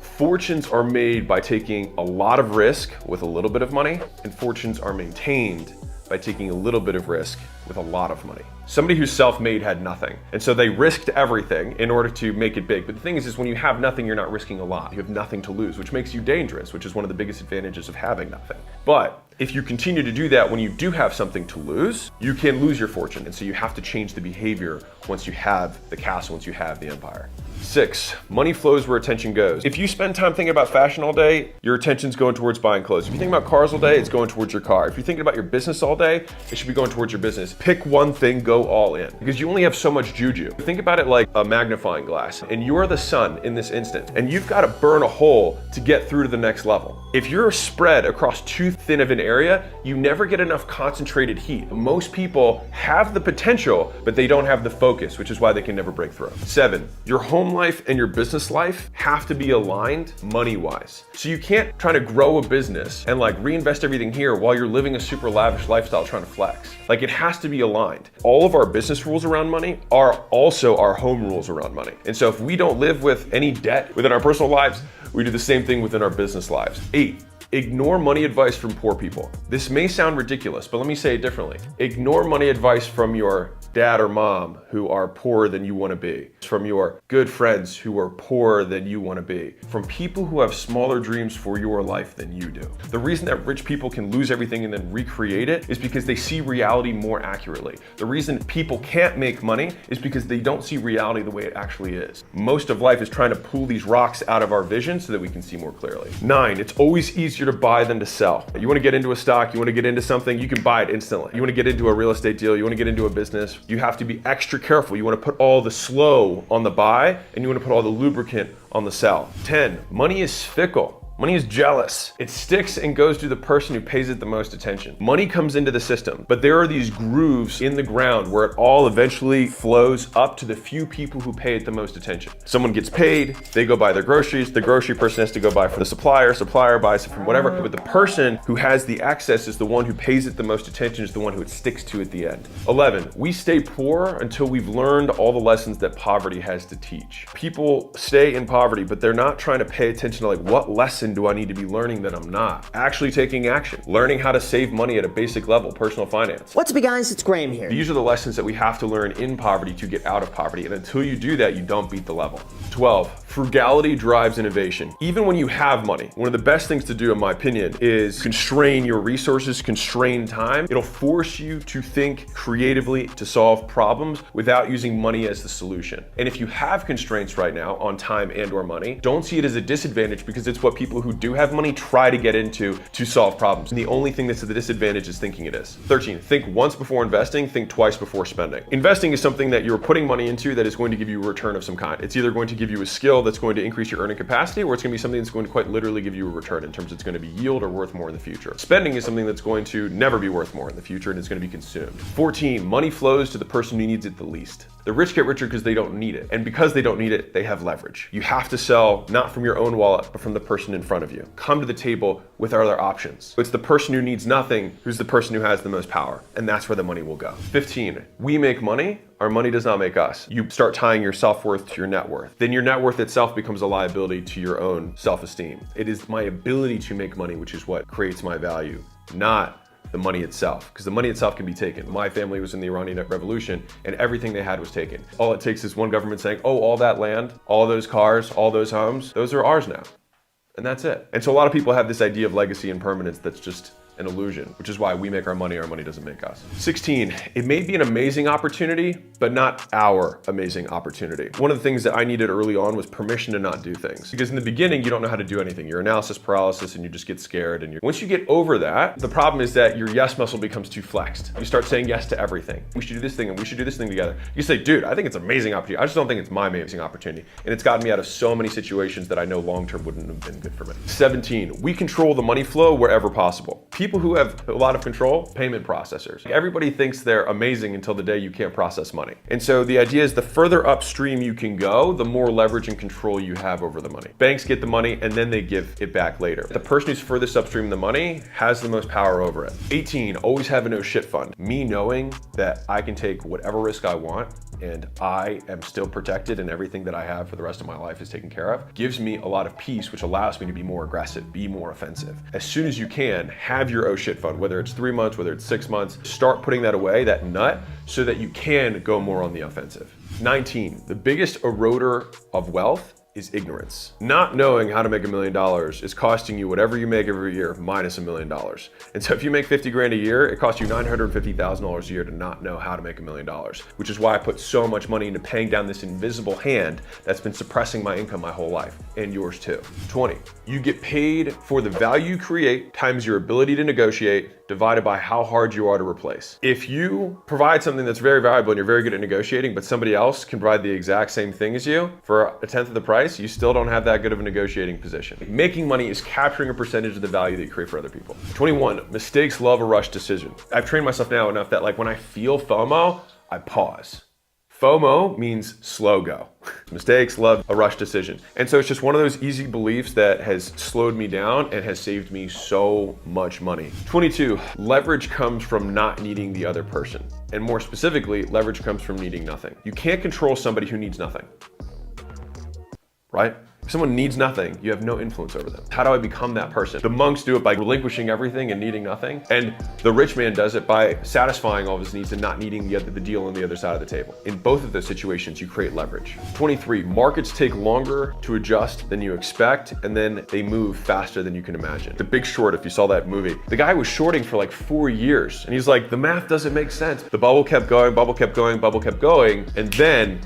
Fortunes are made by taking a lot of risk with a little bit of money, and fortunes are maintained by taking a little bit of risk with a lot of money. Somebody who's self-made had nothing, and so they risked everything in order to make it big. But the thing is when you have nothing, you're not risking a lot. You have nothing to lose, which makes you dangerous, which is one of the biggest advantages of having nothing. But if you continue to do that when you do have something to lose, you can lose your fortune. And so you have to change the behavior once you have the castle, once you have the empire. 6, money flows where attention goes. If you spend time thinking about fashion all day, your attention's going towards buying clothes. If you think about cars all day, it's going towards your car. If you're thinking about your business all day, it should be going towards your business. Pick one thing, go all in, because you only have so much juju. Think about it like a magnifying glass, and you're the sun in this instant, and you've got to burn a hole to get through to the next level. If you're spread across too thin of an area, you never get enough concentrated heat. Most people have the potential, but they don't have the focus, which is why they can never break through. 7, your home life and your business life have to be aligned money-wise. So you can't try to grow a business and reinvest everything here while you're living a super lavish lifestyle trying to flex. It has to be aligned. All of our business rules around money are also our home rules around money. And so if we don't live with any debt within our personal lives, we do the same thing within our business lives. 8, ignore money advice from poor people. This may sound ridiculous, but let me say it differently. Ignore money advice from your dad or mom who are poorer than you want to be, from your good friends who are poorer than you want to be, from people who have smaller dreams for your life than you do. The reason that rich people can lose everything and then recreate it is because they see reality more accurately. The reason people can't make money is because they don't see reality the way it actually is. Most of life is trying to pull these rocks out of our vision so that we can see more clearly. 9, it's always easier to buy than to sell. You want to get into a stock, you want to get into something, you can buy it instantly. You want to get into a real estate deal, you want to get into a business, you have to be extra careful. You want to put all the slow on the buy, and you want to put all the lubricant on the sell. 10, money is fickle. Money is jealous. It sticks and goes to the person who pays it the most attention. Money comes into the system, but there are these grooves in the ground where it all eventually flows up to the few people who pay it the most attention. Someone gets paid, they go buy their groceries, the grocery person has to go buy for the supplier buys it from whatever, but the person who has the access is the one who pays it the most attention, is the one who it sticks to at the end. 11, we stay poor until we've learned all the lessons that poverty has to teach. People stay in poverty, but they're not trying to pay attention to like, what lesson do I need to be learning that I'm not? Actually taking action, learning how to save money at a basic level, personal finance. What's up, guys? It's Graham here. These are the lessons that we have to learn in poverty to get out of poverty, and until you do that, you don't beat the level. 12, frugality drives innovation. Even when you have money, one of the best things to do, in my opinion, is constrain your resources, constrain time. It'll force you to think creatively to solve problems without using money as the solution. And if you have constraints right now on time and or money, don't see it as a disadvantage, because it's what people who do have money try to get into to solve problems. And the only thing that's at the disadvantage is thinking it is. 13, think once before investing, think twice before spending. Investing is something that you're putting money into that is going to give you a return of some kind. It's either going to give you a skill that's going to increase your earning capacity, or it's going to be something that's going to quite literally give you a return in terms of it's going to be yield or worth more in the future. Spending is something that's going to never be worth more in the future, and it's going to be consumed. 14, money flows to the person who needs it the least. The rich get richer because they don't need it. And because they don't need it, they have leverage. You have to sell not from your own wallet, but from the person in front of you. Come to the table with other options. It's the person who needs nothing who's the person who has the most power. And that's where the money will go. 15, we make money. Our money does not make us. You start tying your self-worth to your net worth. Then your net worth itself becomes a liability to your own self-esteem. It is my ability to make money which is what creates my value, not the money itself, because the money itself can be taken. My family was in the Iranian Revolution and everything they had was taken. All it takes is one government saying, oh, all that land, all those cars, all those homes, those are ours now. And that's it. And so a lot of people have this idea of legacy and permanence that's just an illusion, which is why we make our money doesn't make us. 16, it may be an amazing opportunity, but not our amazing opportunity. One of the things that I needed early on was permission to not do things. Because in the beginning, you don't know how to do anything. You're analysis paralysis and you just get scared. And once you get over that, the problem is that your yes muscle becomes too flexed. You start saying yes to everything. We should do this thing and we should do this thing together. You say, dude, I think it's an amazing opportunity. I just don't think it's my amazing opportunity. And it's gotten me out of so many situations that I know long-term wouldn't have been good for me. 17, we control the money flow wherever possible. People who have a lot of control, payment processors. Everybody thinks they're amazing until the day you can't process money. And so the idea is the further upstream you can go, the more leverage and control you have over the money. Banks get the money and then they give it back later. The person who's furthest upstream in the money has the most power over it. 18, always have a no shit fund. Me knowing that I can take whatever risk I want and I am still protected and everything that I have for the rest of my life is taken care of, gives me a lot of peace, which allows me to be more aggressive, be more offensive. As soon as you can, have your oh shit fund, whether it's 3 months, whether it's 6 months, start putting that away, that nut, so that you can go more on the offensive. 19, the biggest eroder of wealth is ignorance. Not knowing how to make $1 million is costing you whatever you make every year minus $1 million. And so if you make 50 grand a year, it costs you $950,000 a year to not know how to make $1 million, which is why I put so much money into paying down this invisible hand that's been suppressing my income my whole life, and yours too. 20, you get paid for the value you create times your ability to negotiate divided by how hard you are to replace. If you provide something that's very valuable and you're very good at negotiating, but somebody else can provide the exact same thing as you for a tenth of the price, you still don't have that good of a negotiating position. Making money is capturing a percentage of the value that you create for other people. 21, mistakes love a rush decision. I've trained myself now enough that like when I feel FOMO, I pause. FOMO means slow go. Mistakes love a rush decision. And so it's just one of those easy beliefs that has slowed me down and has saved me so much money. 22, leverage comes from not needing the other person. And more specifically, leverage comes from needing nothing. You can't control somebody who needs nothing, right? If someone needs nothing, you have no influence over them. How do I become that person? The monks do it by relinquishing everything and needing nothing. And the rich man does it by satisfying all of his needs and not needing the deal on the other side of the table. In both of those situations, you create leverage. 23, markets take longer to adjust than you expect, and then they move faster than you can imagine. The Big Short, if you saw that movie, the guy was shorting for like 4 years. And he's like, the math doesn't make sense. The bubble kept going, bubble kept going, bubble kept going. And then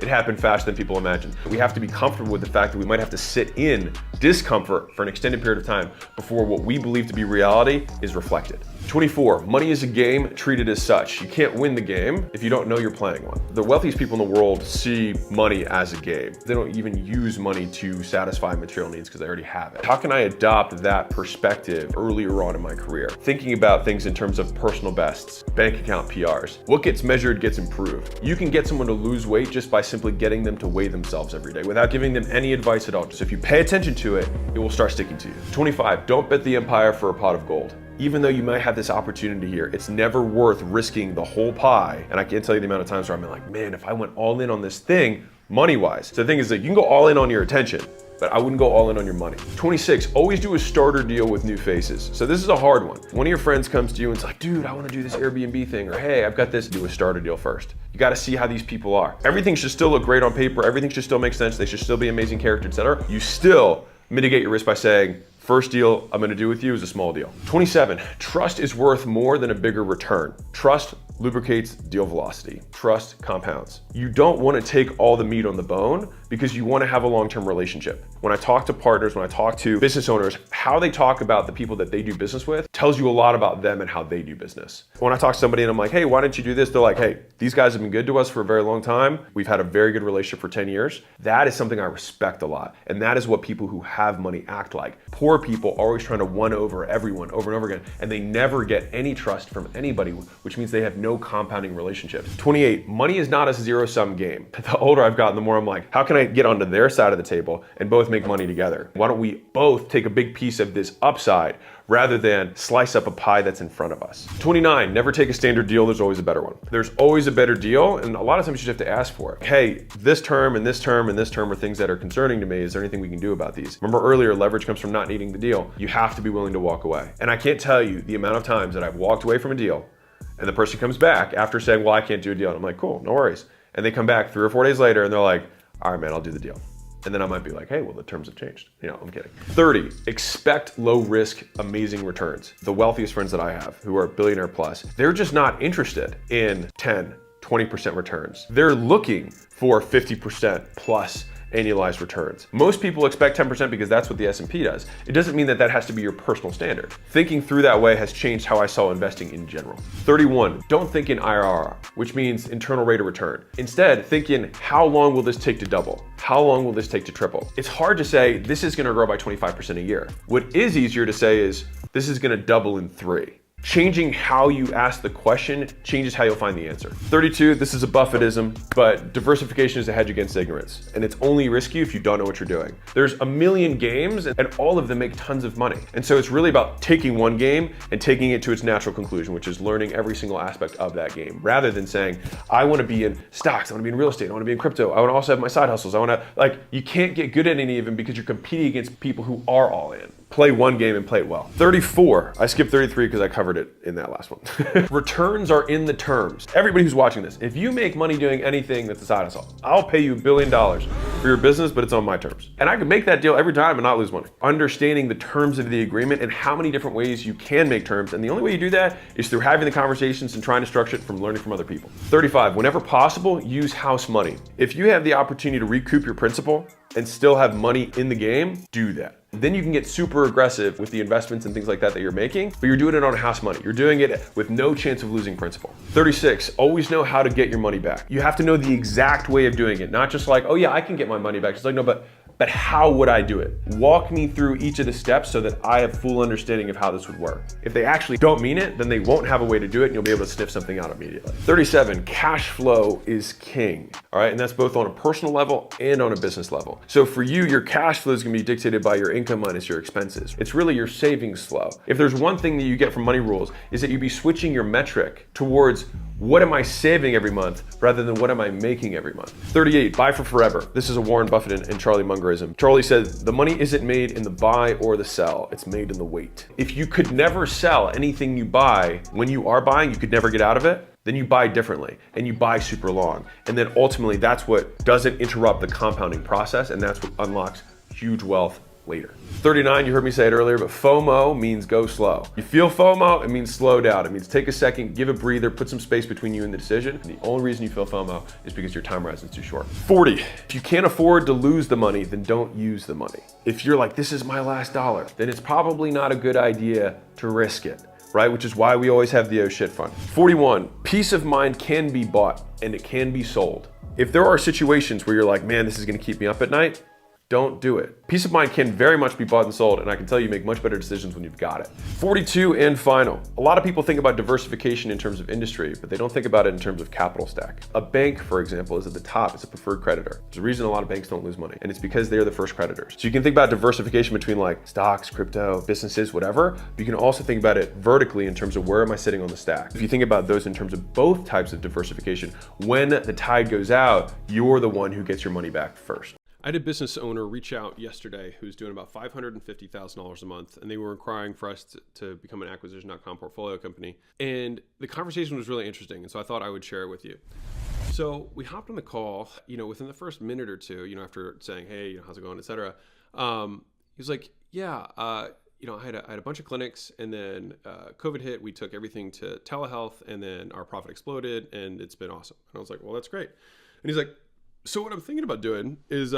it happened faster than people imagined. We have to be comfortable with the fact that we might have to sit in discomfort for an extended period of time before what we believe to be reality is reflected. 24, money is a game, treat it as such. You can't win the game if you don't know you're playing one. The wealthiest people in the world see money as a game. They don't even use money to satisfy material needs because they already have it. How can I adopt that perspective earlier on in my career? Thinking about things in terms of personal bests, bank account PRs. What gets measured gets improved. You can get someone to lose weight just by simply getting them to weigh themselves every day without giving them any advice at all. Just if you pay attention to it, it will start sticking to you. 25, don't bet the empire for a pot of gold. Even though you might have this opportunity here, it's never worth risking the whole pie. And I can't tell you the amount of times where I'm like, man, if I went all in on this thing, money-wise. So the thing is that you can go all in on your attention, but I wouldn't go all in on your money. 26, always do a starter deal with new faces. So this is a hard one. One of your friends comes to you and it's like, dude, I wanna do this Airbnb thing, or hey, I've got this. Do a starter deal first. You gotta see how these people are. Everything should still look great on paper. Everything should still make sense. They should still be amazing characters, etc. You still mitigate your risk by saying, first deal I'm gonna do with you is a small deal. 27, trust is worth more than a bigger return. Trust lubricates deal velocity. Trust compounds. You don't wanna take all the meat on the bone because you wanna have a long-term relationship. When I talk to partners, when I talk to business owners, how they talk about the people that they do business with tells you a lot about them and how they do business. When I talk to somebody and I'm like, hey, why don't you do this? They're like, hey, these guys have been good to us for a very long time. We've had a very good relationship for 10 years. That is something I respect a lot. And that is what people who have money act like. Poor people are always trying to win over everyone over and over again, and they never get any trust from anybody, which means they have no compounding relationships. 28, money is not a zero-sum game. The older I've gotten, the more I'm like, how can I get onto their side of the table and both make money together? Why don't we both take a big piece of this upside rather than slice up a pie that's in front of us? 29, never take a standard deal. There's always a better one. There's always a better deal, and a lot of times you just have to ask for it. Hey, this term and this term and this term are things that are concerning to me. Is there anything we can do about these? Remember earlier, leverage comes from not needing the deal. You have to be willing to walk away. And I can't tell you the amount of times that I've walked away from a deal and the person comes back after saying, well, I can't do a deal. And I'm like, cool, no worries. And they come back 3 or 4 days later and they're like, all right, man, I'll do the deal. And then I might be like, hey, well, the terms have changed. You know, I'm kidding. 30, expect low risk, amazing returns. The wealthiest friends that I have who are billionaire plus, they're just not interested in 10, 20% returns. They're looking for 50% plus annualized returns. Most people expect 10% because that's what the S&P does. It doesn't mean that that has to be your personal standard. Thinking through that way has changed how I saw investing in general. 31, don't think in IRR, which means internal rate of return. Instead, think in how long will this take to double? How long will this take to triple? It's hard to say this is gonna grow by 25% a year. What is easier to say is this is gonna double in 3. Changing how you ask the question changes how you'll find the answer. 32, this is a Buffettism, but diversification is a hedge against ignorance. And it's only risky if you don't know what you're doing. There's a million games and all of them make tons of money. And so it's really about taking one game and taking it to its natural conclusion, which is learning every single aspect of that game, rather than saying, I wanna be in stocks, I wanna be in real estate, I wanna be in crypto, I wanna also have my side hustles, you can't get good at any of them because you're competing against people who are all in. Play one game and play it well. 34, I skipped 33 because I covered it in that last one. Returns are in the terms. Everybody who's watching this, if you make money doing anything that's a side hustle, I'll pay you $1 billion for your business, but it's on my terms. And I can make that deal every time and not lose money. Understanding the terms of the agreement and how many different ways you can make terms. And the only way you do that is through having the conversations and trying to structure it from learning from other people. 35, whenever possible, use house money. If you have the opportunity to recoup your principal and still have money in the game, do that. Then you can get super aggressive with the investments and things like that you're making, but you're doing it on house money. You're doing it with no chance of losing principal. 36, always know how to get your money back. You have to know the exact way of doing it, not just like, oh yeah, I can get my money back. It's like, no, but how would I do it? Walk me through each of the steps so that I have full understanding of how this would work. If they actually don't mean it, then they won't have a way to do it and you'll be able to sniff something out immediately. 37, cash flow is king, all right? And that's both on a personal level and on a business level. So for you, your cash flow is gonna be dictated by your income minus your expenses. It's really your savings flow. If there's one thing that you get from Money Rules is that you'd be switching your metric towards what am I saving every month rather than what am I making every month. 38, buy for forever. This is a Warren Buffett and Charlie Mungerism. Charlie says, the money isn't made in the buy or the sell, it's made in the wait. If you could never sell anything you buy, when you are buying, you could never get out of it, then you buy differently and you buy super long. And then ultimately that's what doesn't interrupt the compounding process and that's what unlocks huge wealth later. 39, you heard me say it earlier, but FOMO means go slow. You feel FOMO, it means slow down. It means take a second, give a breather, put some space between you and the decision. And the only reason you feel FOMO is because your time horizon is too short. 40, if you can't afford to lose the money, then don't use the money. If you're like, this is my last dollar, then it's probably not a good idea to risk it. right? Which is why we always have the oh shit fund. 41, peace of mind can be bought and it can be sold. If there are situations where you're like, man, this is gonna keep me up at night, don't do it. Peace of mind can very much be bought and sold, and I can tell you make much better decisions when you've got it. 42 and final. A lot of people think about diversification in terms of industry, but they don't think about it in terms of capital stack. A bank, for example, is at the top. It's a preferred creditor. There's a reason a lot of banks don't lose money, and it's because they're the first creditors. So you can think about diversification between like stocks, crypto, businesses, whatever. But you can also think about it vertically in terms of where am I sitting on the stack. If you think about those in terms of both types of diversification, when the tide goes out, you're the one who gets your money back first. I had a business owner reach out yesterday who's doing about $550,000 a month, and they were inquiring for us to become an acquisition.com portfolio company. And the conversation was really interesting, and so I thought I would share it with you. So we hopped on the call, within the first minute or two, after saying, hey, how's it going, et cetera. He was like, yeah, I had a bunch of clinics, and then COVID hit. We took everything to telehealth, and then our profit exploded, and it's been awesome. And I was like, well, that's great. And he's like, so what I'm thinking about doing is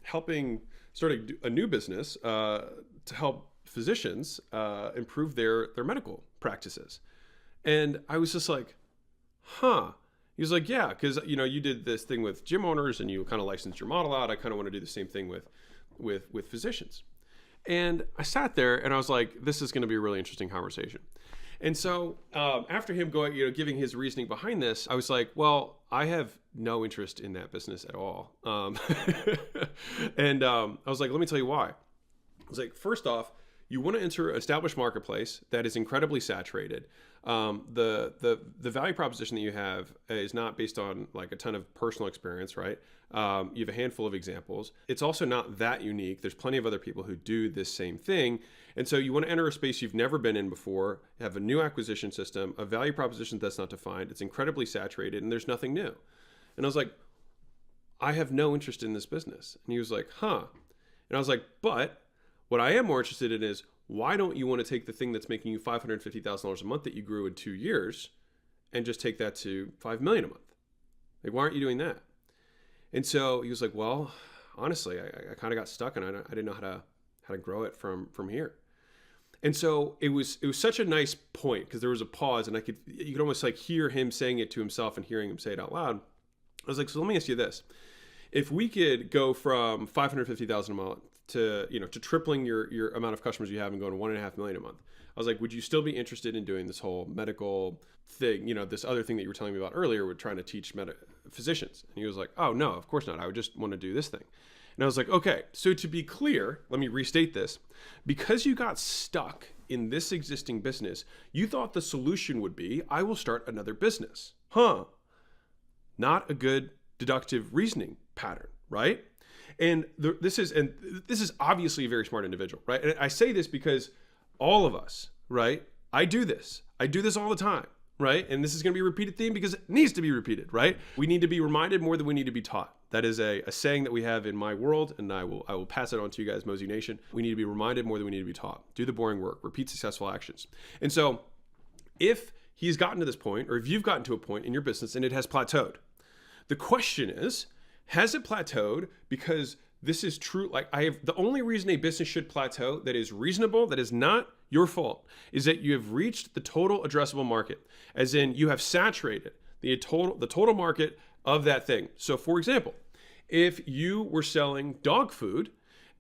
helping start a new business to help physicians improve their medical practices. And I was just like, huh. He was like, yeah, because you did this thing with gym owners and you kind of licensed your model out. I kind of want to do the same thing with physicians. And I sat there and I was like, this is going to be a really interesting conversation. And so after him going, giving his reasoning behind this, I was like, well, I have no interest in that business at all. And I was like, let me tell you why. I was like, first off, you want to enter an established marketplace that is incredibly saturated. The value proposition that you have is not based on like a ton of personal experience, right? You have a handful of examples. It's also not that unique. There's plenty of other people who do this same thing. And so you want to enter a space you've never been in before, have a new acquisition system, a value proposition that's not defined. It's incredibly saturated and there's nothing new. And I was like, I have no interest in this business. And he was like, huh. And I was like, but what I am more interested in is, why don't you want to take the thing that's making you $550,000 a month that you grew in 2 years and just take that to $5 million a month? Like, why aren't you doing that? And so he was like, well, honestly, I kind of got stuck and I didn't know how to grow it from here. And so it was such a nice point because there was a pause and you could almost like hear him saying it to himself and hearing him say it out loud. I was like, so let me ask you this. If we could go from $550,000 a month to tripling your amount of customers you have and going to $1.5 million a month, I was like, would you still be interested in doing this whole medical thing, this other thing that you were telling me about earlier, with trying to teach physicians? And he was like, oh no, of course not. I would just want to do this thing. And I was like, okay, so to be clear, let me restate this. Because you got stuck in this existing business, you thought the solution would be, I will start another business. Not a good deductive reasoning pattern, right? And this is obviously a very smart individual, right? And I say this because all of us, right? I do this all the time, right? And this is going to be a repeated theme because it needs to be repeated, right? We need to be reminded more than we need to be taught. That is a saying that we have in my world, and I will pass it on to you guys, Mozi Nation. We need to be reminded more than we need to be taught. Do the boring work, repeat successful actions. And so if he's gotten to this point, or if you've gotten to a point in your business and it has plateaued, the question is, has it plateaued because this is true? Like, the only reason a business should plateau that is reasonable, that is not your fault, is that you have reached the total addressable market, as in you have saturated the total market of that thing. So for example, if you were selling dog food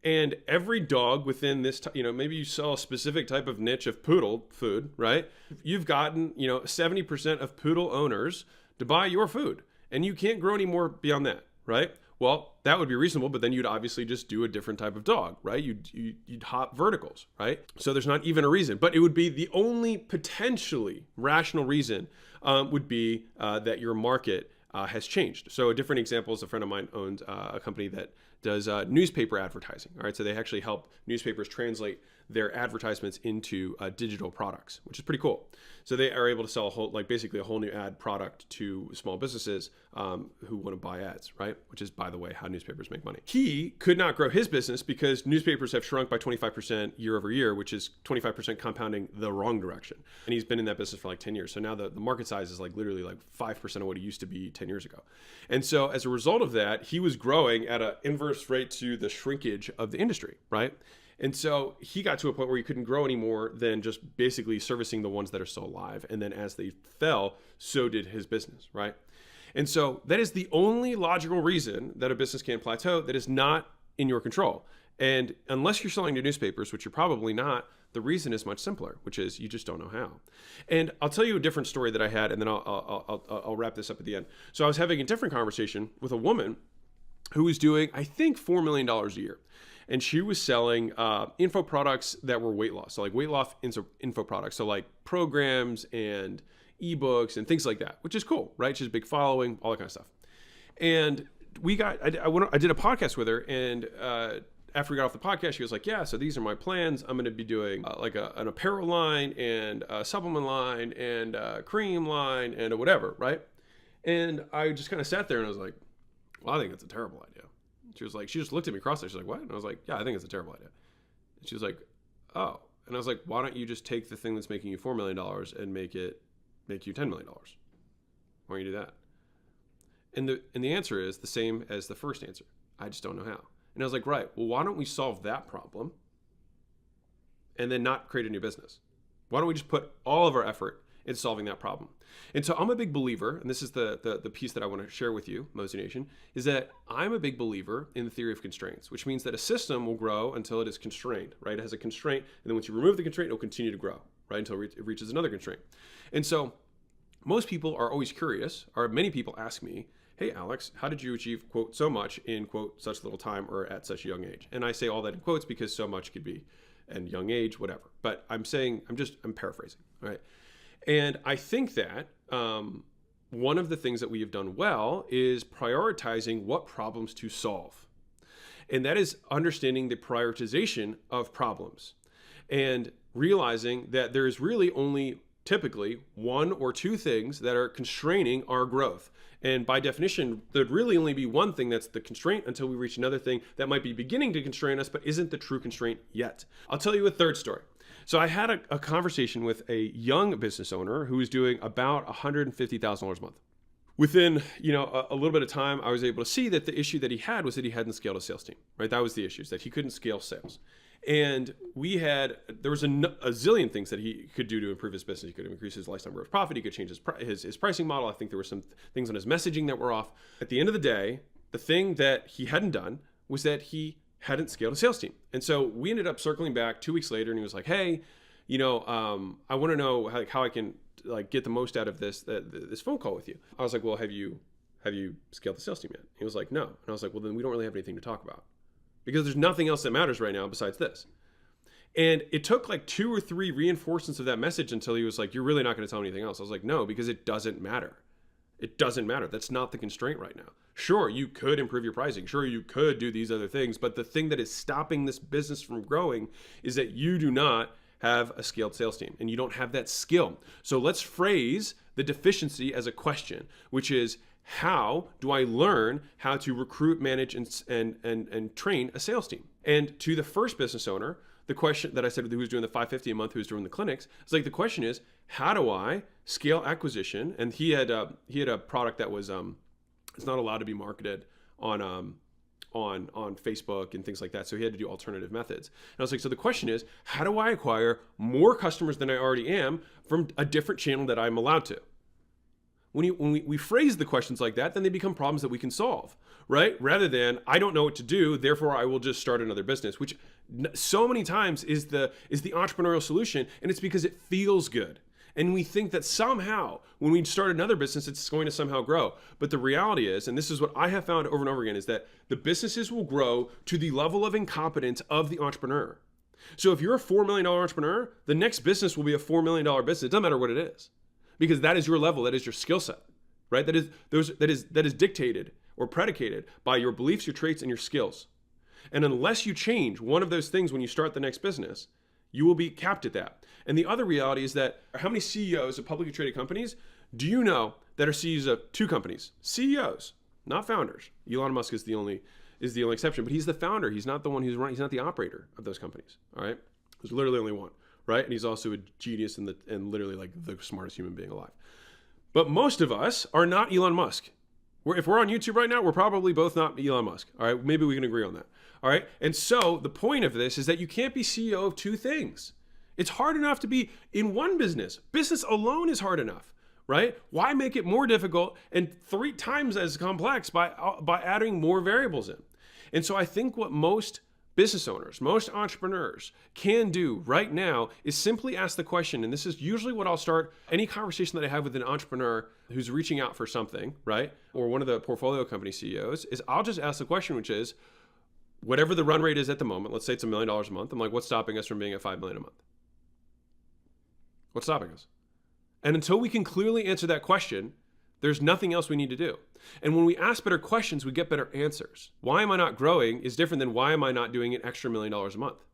and every dog within this, maybe you sell a specific type of niche of poodle food, right? You've gotten, 70% of poodle owners to buy your food, and you can't grow any more beyond that, right? Well, that would be reasonable, but then you'd obviously just do a different type of dog, right? You'd hop verticals, right? So there's not even a reason, but it would be the only potentially rational reason would be that your market has changed. So a different example is a friend of mine owns a company that does newspaper advertising. All right, so they actually help newspapers translate their advertisements into digital products, which is pretty cool. So they are able to sell basically a whole new ad product to small businesses who want to buy ads, right? Which is, by the way, how newspapers make money. He could not grow his business because newspapers have shrunk by 25% year over year, which is 25% compounding the wrong direction. And he's been in that business for like 10 years. So now the market size is literally 5% of what it used to be 10 years ago. And so as a result of that, he was growing at an inverse rate to the shrinkage of the industry, right? And so he got to a point where he couldn't grow anymore than just basically servicing the ones that are still alive. And then as they fell, so did his business, right? And so that is the only logical reason that a business can plateau that is not in your control. And unless you're selling to newspapers, which you're probably not, the reason is much simpler, which is you just don't know how. And I'll tell you a different story that I had, and then I'll wrap this up at the end. So I was having a different conversation with a woman who was doing, I think, $4 million a year. And she was selling info products that were weight loss. So like weight loss info products. So like programs and ebooks and things like that, which is cool, right? She has a big following, all that kind of stuff. And I did a podcast with her, and after we got off the podcast, she was like, yeah, so these are my plans. I'm going to be doing like an apparel line and a supplement line and a cream line and a whatever, right? And I just kind of sat there and I was like, well, I think it's a terrible idea. She was like, she just looked at me across there. She's like, what? And I was like, yeah, I think it's a terrible idea. And she was like, oh. And I was like, why don't you just take the thing that's making you $4 million and make you $10 million? Why don't you do that? And the answer is the same as the first answer. I just don't know how. And I was like, right, well, why don't we solve that problem and then not create a new business? Why don't we just put all of our effort into solving that problem? And so I'm a big believer, and this is the piece that I want to share with you, Mozi Nation, is that I'm a big believer in the theory of constraints, which means that a system will grow until it is constrained, right? It has a constraint, and then once you remove the constraint, it will continue to grow, right? Until it reaches another constraint. And so most people are always curious, or many people ask me, hey, Alex, how did you achieve, quote, so much in, quote, such little time or at such a young age? And I say all that in quotes because so much could be and young age, whatever. But I'm paraphrasing, right? And I think that one of the things that we have done well is prioritizing what problems to solve. And that is understanding the prioritization of problems and realizing that there is really only typically one or two things that are constraining our growth. And by definition, there'd really only be one thing that's the constraint until we reach another thing that might be beginning to constrain us, but isn't the true constraint yet. I'll tell you a third story. So I had a conversation with a young business owner who was doing about $150,000 a month. Within, a little bit of time, I was able to see that the issue that he had was that he hadn't scaled a sales team, right? That was the issue, is that he couldn't scale sales. And there was a zillion things that he could do to improve his business. He could increase his lifetime gross profit. He could change his pricing model. I think there were some things on his messaging that were off. At the end of the day, the thing that he hadn't done was that he hadn't scaled a sales team. And so we ended up circling back 2 weeks later, and he was like, hey, I want to know how I can get the most out of this phone call with you. I was like, well, have you scaled the sales team yet? He was like, no. And I was like, well, then we don't really have anything to talk about, because there's nothing else that matters right now besides this. And it took like 2 or 3 reinforcements of that message until he was like, you're really not going to tell me anything else. I was like, no, because it doesn't matter. It doesn't matter. That's not the constraint right now. Sure, you could improve your pricing. Sure, you could do these other things. But the thing that is stopping this business from growing is that you do not have a scaled sales team and you don't have that skill. So let's phrase the deficiency as a question, which is, how do I learn how to recruit, manage, and train a sales team? And to the first business owner, the question that I said, who was doing the $550 a month, who was doing the clinics, it's like, the question is, how do I scale acquisition? And he had a product that was it's not allowed to be marketed on Facebook and things like that. So he had to do alternative methods. And I was like, so the question is, how do I acquire more customers than I already am from a different channel that I'm allowed to? When we phrase the questions like that, then they become problems that we can solve, right? Rather than, I don't know what to do, therefore I will just start another business, which so many times is the entrepreneurial solution, and it's because it feels good. And we think that somehow, when we start another business, it's going to somehow grow. But the reality is, and this is what I have found over and over again, is that the businesses will grow to the level of incompetence of the entrepreneur. So if you're a $4 million entrepreneur, the next business will be a $4 million business. It doesn't matter what it is, because that is your level, that is your skill set, right? That is dictated or predicated by your beliefs, your traits, and your skills. And unless you change one of those things when you start the next business, you will be capped at that. And the other reality is that, how many CEOs of publicly traded companies do you know that are CEOs of 2 companies? CEOs, not founders. Elon Musk is the only exception, but he's the founder. He's not the one who's running. He's not the operator of those companies. All right, there's literally only one, right? And he's also a genius and literally like the smartest human being alive. But most of us are not Elon Musk. If we're on YouTube right now, we're probably both not Elon Musk. All right, maybe we can agree on that. All right, and so the point of this is that you can't be CEO of two things. It's hard enough to be in one business. Business alone is hard enough, right? Why make it more difficult and 3 times as complex by adding more variables in? And so I think what most business owners, most entrepreneurs can do right now is simply ask the question, and this is usually what I'll start any conversation that I have with an entrepreneur who's reaching out for something, right? Or one of the portfolio company CEOs, is I'll just ask the question, which is, whatever the run rate is at the moment, let's say it's $1 million a month, I'm like, what's stopping us from being at $5 million a month? What's stopping us? And until we can clearly answer that question, there's nothing else we need to do. And when we ask better questions, we get better answers. Why am I not growing is different than why am I not doing an extra $1 million a month?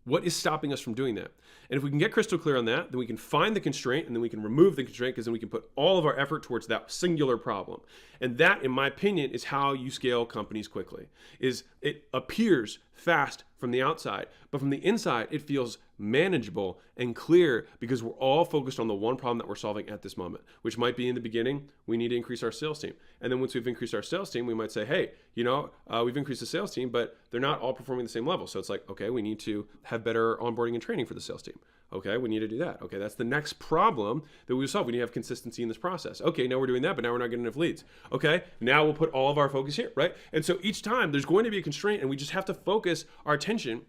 What is stopping us from doing that? And if we can get crystal clear on that, then we can find the constraint and then we can remove the constraint, because then we can put all of our effort towards that singular problem. And that, in my opinion, is how you scale companies quickly. It appears fast from the outside, but from the inside, it feels manageable and clear because we're all focused on the one problem that we're solving at this moment, which might be in the beginning, we need to increase our sales team. And then once we've increased our sales team, we might say, hey, we've increased the sales team, but they're not all performing the same level. So it's like, okay, we need to have better onboarding and training for the sales team. Okay, we need to do that. Okay, that's the next problem that we solve. We need to have consistency in this process. Okay, now we're doing that, but now we're not getting enough leads. Okay, now we'll put all of our focus here, right? And so each time there's going to be a constraint, and we just have to focus our attention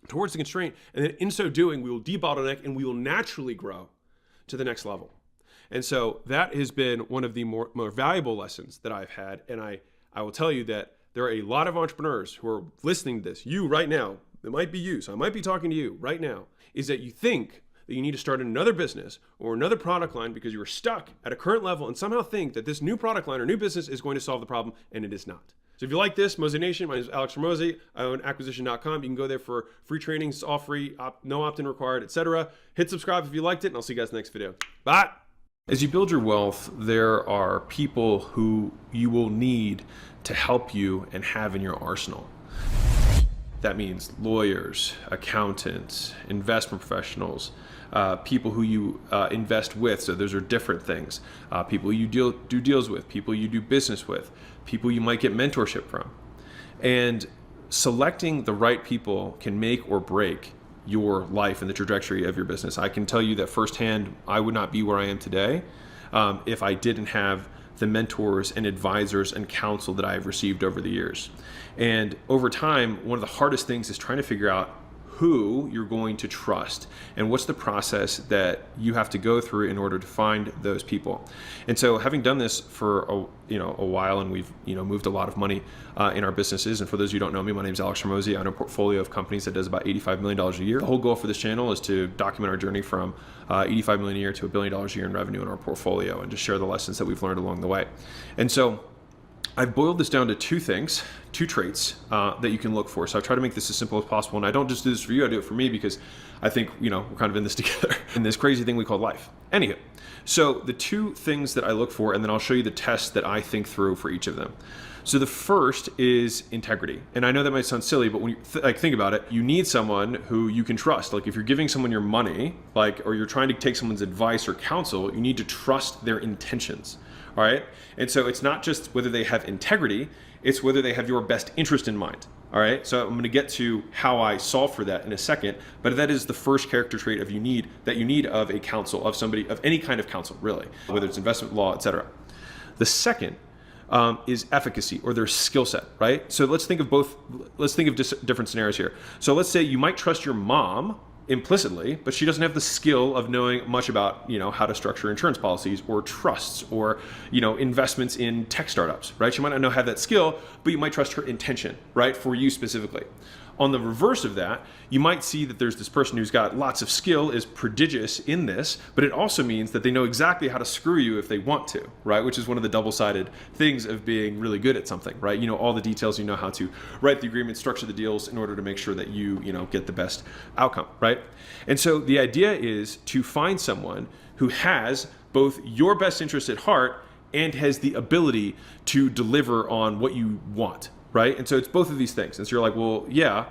towards the constraint. And then in so doing, we will debottleneck and we will naturally grow to the next level. And so that has been one of the more valuable lessons that I've had. And I will tell you that there are a lot of entrepreneurs who are listening to this, you right now, it might be you, so I might be talking to you right now, is that you think that you need to start another business or another product line because you are stuck at a current level and somehow think that this new product line or new business is going to solve the problem, and it is not. So if you like this, Mozi Nation, my name is Alex Hormozi. I own acquisition.com. You can go there for free trainings. It's all free, no opt-in required, etc. Hit subscribe if you liked it, and I'll see you guys in the next video. Bye. As you build your wealth, there are people who you will need to help you and have in your arsenal. That means lawyers, accountants, investment professionals, people who you invest with. So those are different things. People you do deals with, people you do business with, people you might get mentorship from. And selecting the right people can make or break your life and the trajectory of your business. I can tell you that firsthand, I would not be where I am today if I didn't have the mentors and advisors and counsel that I've received over the years. And over time, one of the hardest things is trying to figure out who you're going to trust and what's the process that you have to go through in order to find those people. And so having done this for a while, and we've moved a lot of money in our businesses. And for those of you who don't know me, my name is Alex Hormozi. I own a portfolio of companies that does about $85 million a year. The whole goal for this channel is to document our journey from $85 million a year to $1 billion a year in revenue in our portfolio, and just share the lessons that we've learned along the way. And so I've boiled this down to two traits that you can look for. So I try to make this as simple as possible. And I don't just do this for you, I do it for me because I think, we're kind of in this together in this crazy thing we call life. Anywho, so the two things that I look for, and then I'll show you the tests that I think through for each of them. So the first is integrity. And I know that might sound silly, but when you think about it, you need someone who you can trust. Like if you're giving someone your money, or you're trying to take someone's advice or counsel, you need to trust their intentions. All right. And so it's not just whether they have integrity, it's whether they have your best interest in mind. All right. So I'm going to get to how I solve for that in a second, but that is the first character trait that you need of a counsel, of somebody, of any kind of counsel, really, whether it's investment law, etc. The second is efficacy, or their skill set, right? So let's think of different scenarios here. So let's say you might trust your mom implicitly, but she doesn't have the skill of knowing much about, how to structure insurance policies or trusts or, investments in tech startups, right? She might not have that skill, but you might trust her intention, right? For you specifically. On the reverse of that, you might see that there's this person who's got lots of skill, is prodigious in this, but it also means that they know exactly how to screw you if they want to, right? Which is one of the double-sided things of being really good at something, right? You know all the details, you know how to write the agreement, structure the deals in order to make sure that you get the best outcome, right? And so the idea is to find someone who has both your best interest at heart and has the ability to deliver on what you want, right? And so it's both of these things. And so you're like, well, yeah,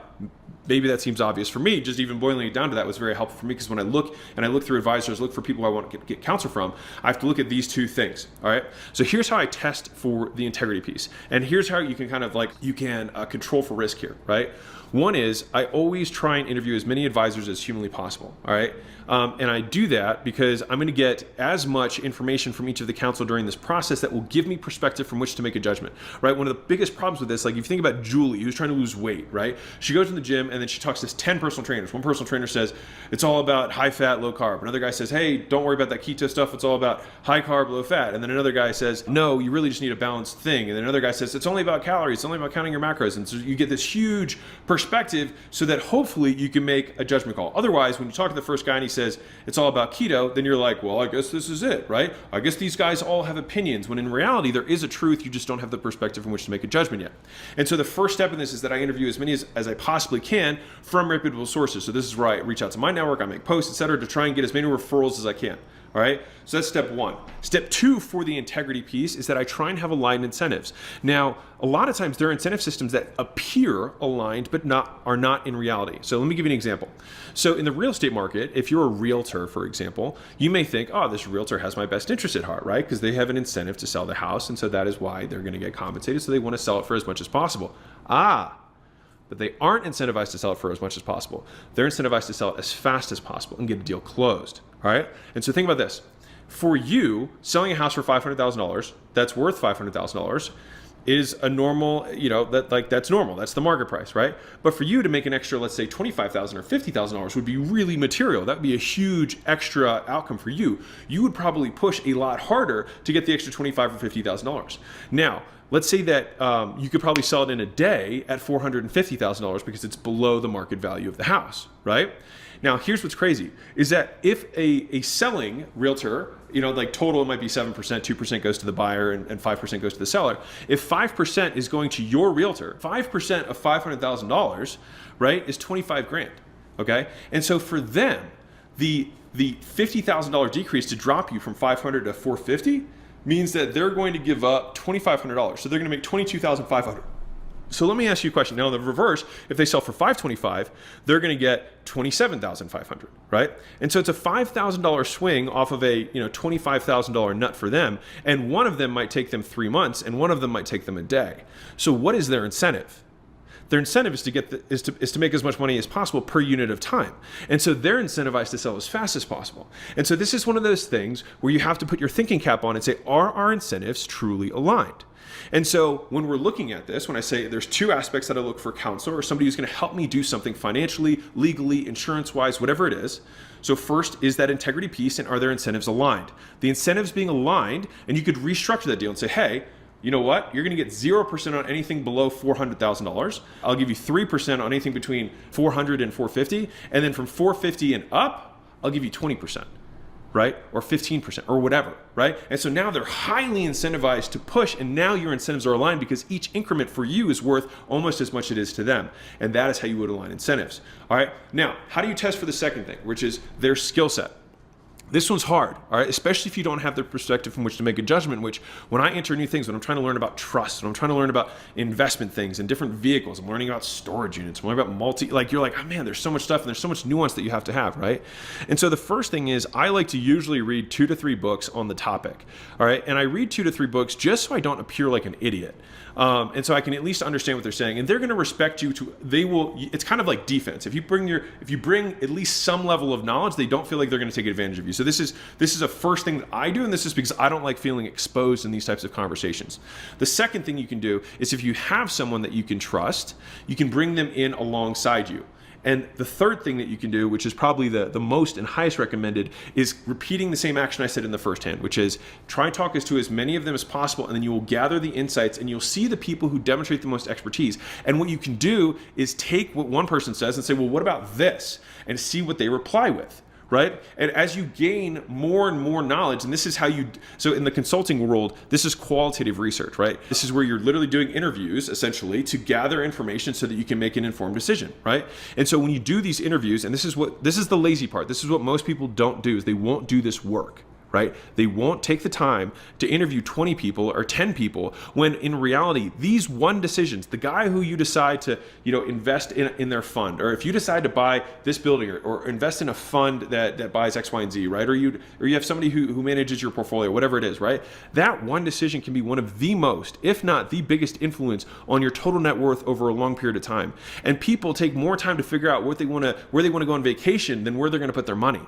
maybe that seems obvious for me. Just even boiling it down to that was very helpful for me, because when I look through advisors, look for people I want to get counsel from, I have to look at these two things. All right. So here's how I test for the integrity piece, and here's how you can kind of control for risk here. Right. One is I always try and interview as many advisors as humanly possible. All right. And I do that because I'm going to get as much information from each of the counsel during this process that will give me perspective from which to make a judgment, right? One of the biggest problems with this, like if you think about Julie, who's trying to lose weight, right? She goes in the gym and then she talks to 10 personal trainers. One personal trainer says, it's all about high fat, low carb. Another guy says, hey, don't worry about that keto stuff. It's all about high carb, low fat. And then another guy says, no, you really just need a balanced thing. And then another guy says, it's only about calories. It's only about counting your macros. And so you get this huge perspective so that hopefully you can make a judgment call. Otherwise, when you talk to the first guy and he says, it's all about keto, then you're like, well, I guess this is it, right? I guess these guys all have opinions, when in reality, there is a truth. You just don't have the perspective from which to make a judgment yet. And so the first step in this is that I interview as many as I possibly can from reputable sources. So this is where I reach out to my network, I make posts, etc., to try and get as many referrals as I can. All right. So that's step one. Step two for the integrity piece is that I try and have aligned incentives. Now, a lot of times there are incentive systems that appear aligned, but are not in reality. So let me give you an example. So in the real estate market, if you're a realtor, for example, you may think, oh, this realtor has my best interest at heart, right? Because they have an incentive to sell the house. And so that is why they're going to get compensated. So they want to sell it for as much as possible. But they aren't incentivized to sell it for as much as possible. They're incentivized to sell it as fast as possible and get a deal closed. All right. And so think about this. For you, selling a house for $500,000 that's worth $500,000 is a normal, that's normal. That's the market price, right? But for you to make an extra, let's say $25,000 or $50,000 would be really material. That would be a huge extra outcome for you. You would probably push a lot harder to get the extra $25,000 or $50,000. Now, let's say that you could probably sell it in a day at $450,000 because it's below the market value of the house, right? Now, here's what's crazy is that if a selling realtor, total, it might be 7%, 2% goes to the buyer and 5% goes to the seller. If 5% is going to your realtor, 5% of $500,000, right, is $25,000. Okay. And so for them, the $50,000 decrease to drop you from 500 to 450 means that they're going to give up $2,500. So they're going to make $22,500. So let me ask you a question. Now, in the reverse, if they sell for $525, they're going to get $27,500, right? And so it's a $5,000 swing off of a $25,000 nut for them, and one of them might take them 3 months, and one of them might take them a day. So what is their incentive? Their incentive is to make as much money as possible per unit of time. And so they're incentivized to sell as fast as possible. And so this is one of those things where you have to put your thinking cap on and say, are our incentives truly aligned? And so when we're looking at this, when I say there's two aspects that I look for counsel or somebody who's going to help me do something financially, legally, insurance-wise, whatever it is. So first is that integrity piece, and are their incentives aligned? The incentives being aligned, and you could restructure that deal and say, hey, you know what? You're going to get 0% on anything below $400,000. I'll give you 3% on anything between $400,000 and $450,000. And then from $450,000 and up, I'll give you 20%. Right? Or 15% or whatever, right? And so now they're highly incentivized to push, and now your incentives are aligned because each increment for you is worth almost as much as it is to them. And that is how you would align incentives. All right. Now, how do you test for the second thing, which is their skill set? This one's hard, all right, especially if you don't have the perspective from which to make a judgment, which when I enter new things, when I'm trying to learn about trust, when I'm trying to learn about investment things and different vehicles, I'm learning about storage units, I'm learning about you're like, oh man, there's so much stuff and there's so much nuance that you have to have, right? And so the first thing is I like to usually read 2 to 3 books on the topic, all right? And I read 2 to 3 books just so I don't appear like an idiot. And so I can at least understand what they're saying, and they're going to respect you. It's kind of like defense. If you bring at least some level of knowledge, they don't feel like they're going to take advantage of you. So this is a first thing that I do, and this is because I don't like feeling exposed in these types of conversations. The second thing you can do is if you have someone that you can trust, you can bring them in alongside you. And the third thing that you can do, which is probably the most and highest recommended, is repeating the same action I said in the first hand, which is try and talk to as many of them as possible, and then you will gather the insights and you'll see the people who demonstrate the most expertise. And what you can do is take what one person says and say, well, what about this? And see what they reply with. Right? And as you gain more and more knowledge, and this is how so in the consulting world, this is qualitative research, right? This is where you're literally doing interviews essentially to gather information so that you can make an informed decision, right? And so when you do these interviews, and this is the lazy part, this is what most people don't do, is they won't do this work, right? They won't take the time to interview 20 people or 10 people when in reality, these one decisions, the guy who you decide to, invest in their fund, or if you decide to buy this building or invest in a fund that buys X, Y, and Z, right? Or you have somebody who manages your portfolio, whatever it is, right? That one decision can be one of the most, if not the biggest influence on your total net worth over a long period of time. And people take more time to figure out where they want to go on vacation than where they're going to put their money.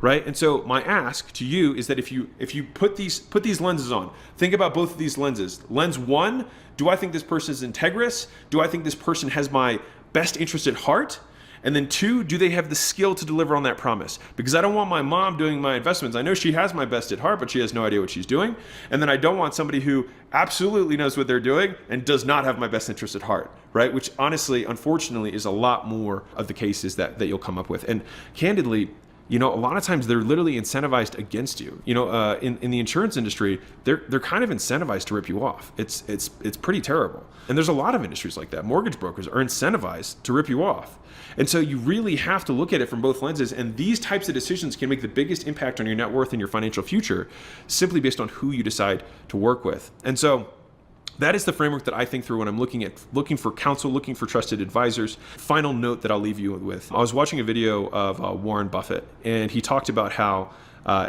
Right? And so my ask to you is that if you put these lenses on, think about both of these lenses. Lens one, do I think this person is integrous? Do I think this person has my best interest at heart? And then two, do they have the skill to deliver on that promise? Because I don't want my mom doing my investments. I know she has my best at heart, but she has no idea what she's doing. And then I don't want somebody who absolutely knows what they're doing and does not have my best interest at heart, right? Which honestly, unfortunately, is a lot more of the cases that you'll come up with. And candidly, a lot of times they're literally incentivized against you. In the insurance industry, they're kind of incentivized to rip you off. It's pretty terrible. And there's a lot of industries like that. Mortgage brokers are incentivized to rip you off. And so you really have to look at it from both lenses. And these types of decisions can make the biggest impact on your net worth and your financial future simply based on who you decide to work with. And so that is the framework that I think through when I'm looking for counsel, looking for trusted advisors. Final note that I'll leave you with. I was watching a video of Warren Buffett, and he talked about how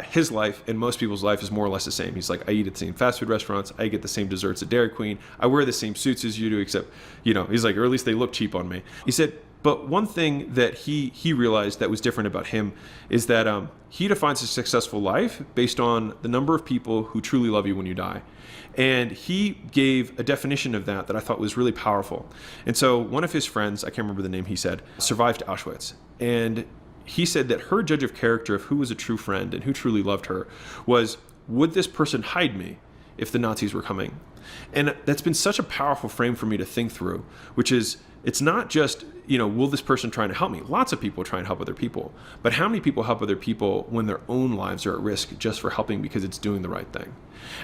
his life and most people's life is more or less the same. He's like, I eat at the same fast food restaurants. I get the same desserts at Dairy Queen. I wear the same suits as you do, except, he's like, or at least they look cheap on me. He said, but one thing that he realized that was different about him is that he defines a successful life based on the number of people who truly love you when you die. And he gave a definition of that I thought was really powerful. And so one of his friends, I can't remember the name he said, survived Auschwitz. And he said that her judge of character of who was a true friend and who truly loved her was, would this person hide me if the Nazis were coming? And that's been such a powerful frame for me to think through, which is, it's not just, will this person try to help me? Lots of people try and help other people. But how many people help other people when their own lives are at risk just for helping because it's doing the right thing?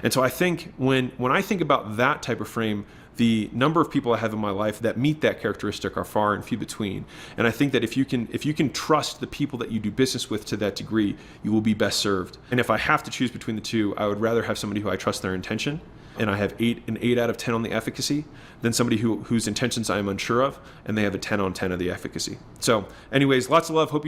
And so I think when I think about that type of frame, the number of people I have in my life that meet that characteristic are far and few between. And I think that if you can trust the people that you do business with to that degree, you will be best served. And if I have to choose between the two, I would rather have somebody who I trust their intention, and I have an 8 out of 10 on the efficacy, than somebody whose intentions I am unsure of, and they have a 10 on 10 of the efficacy. So anyways, lots of love. Hope you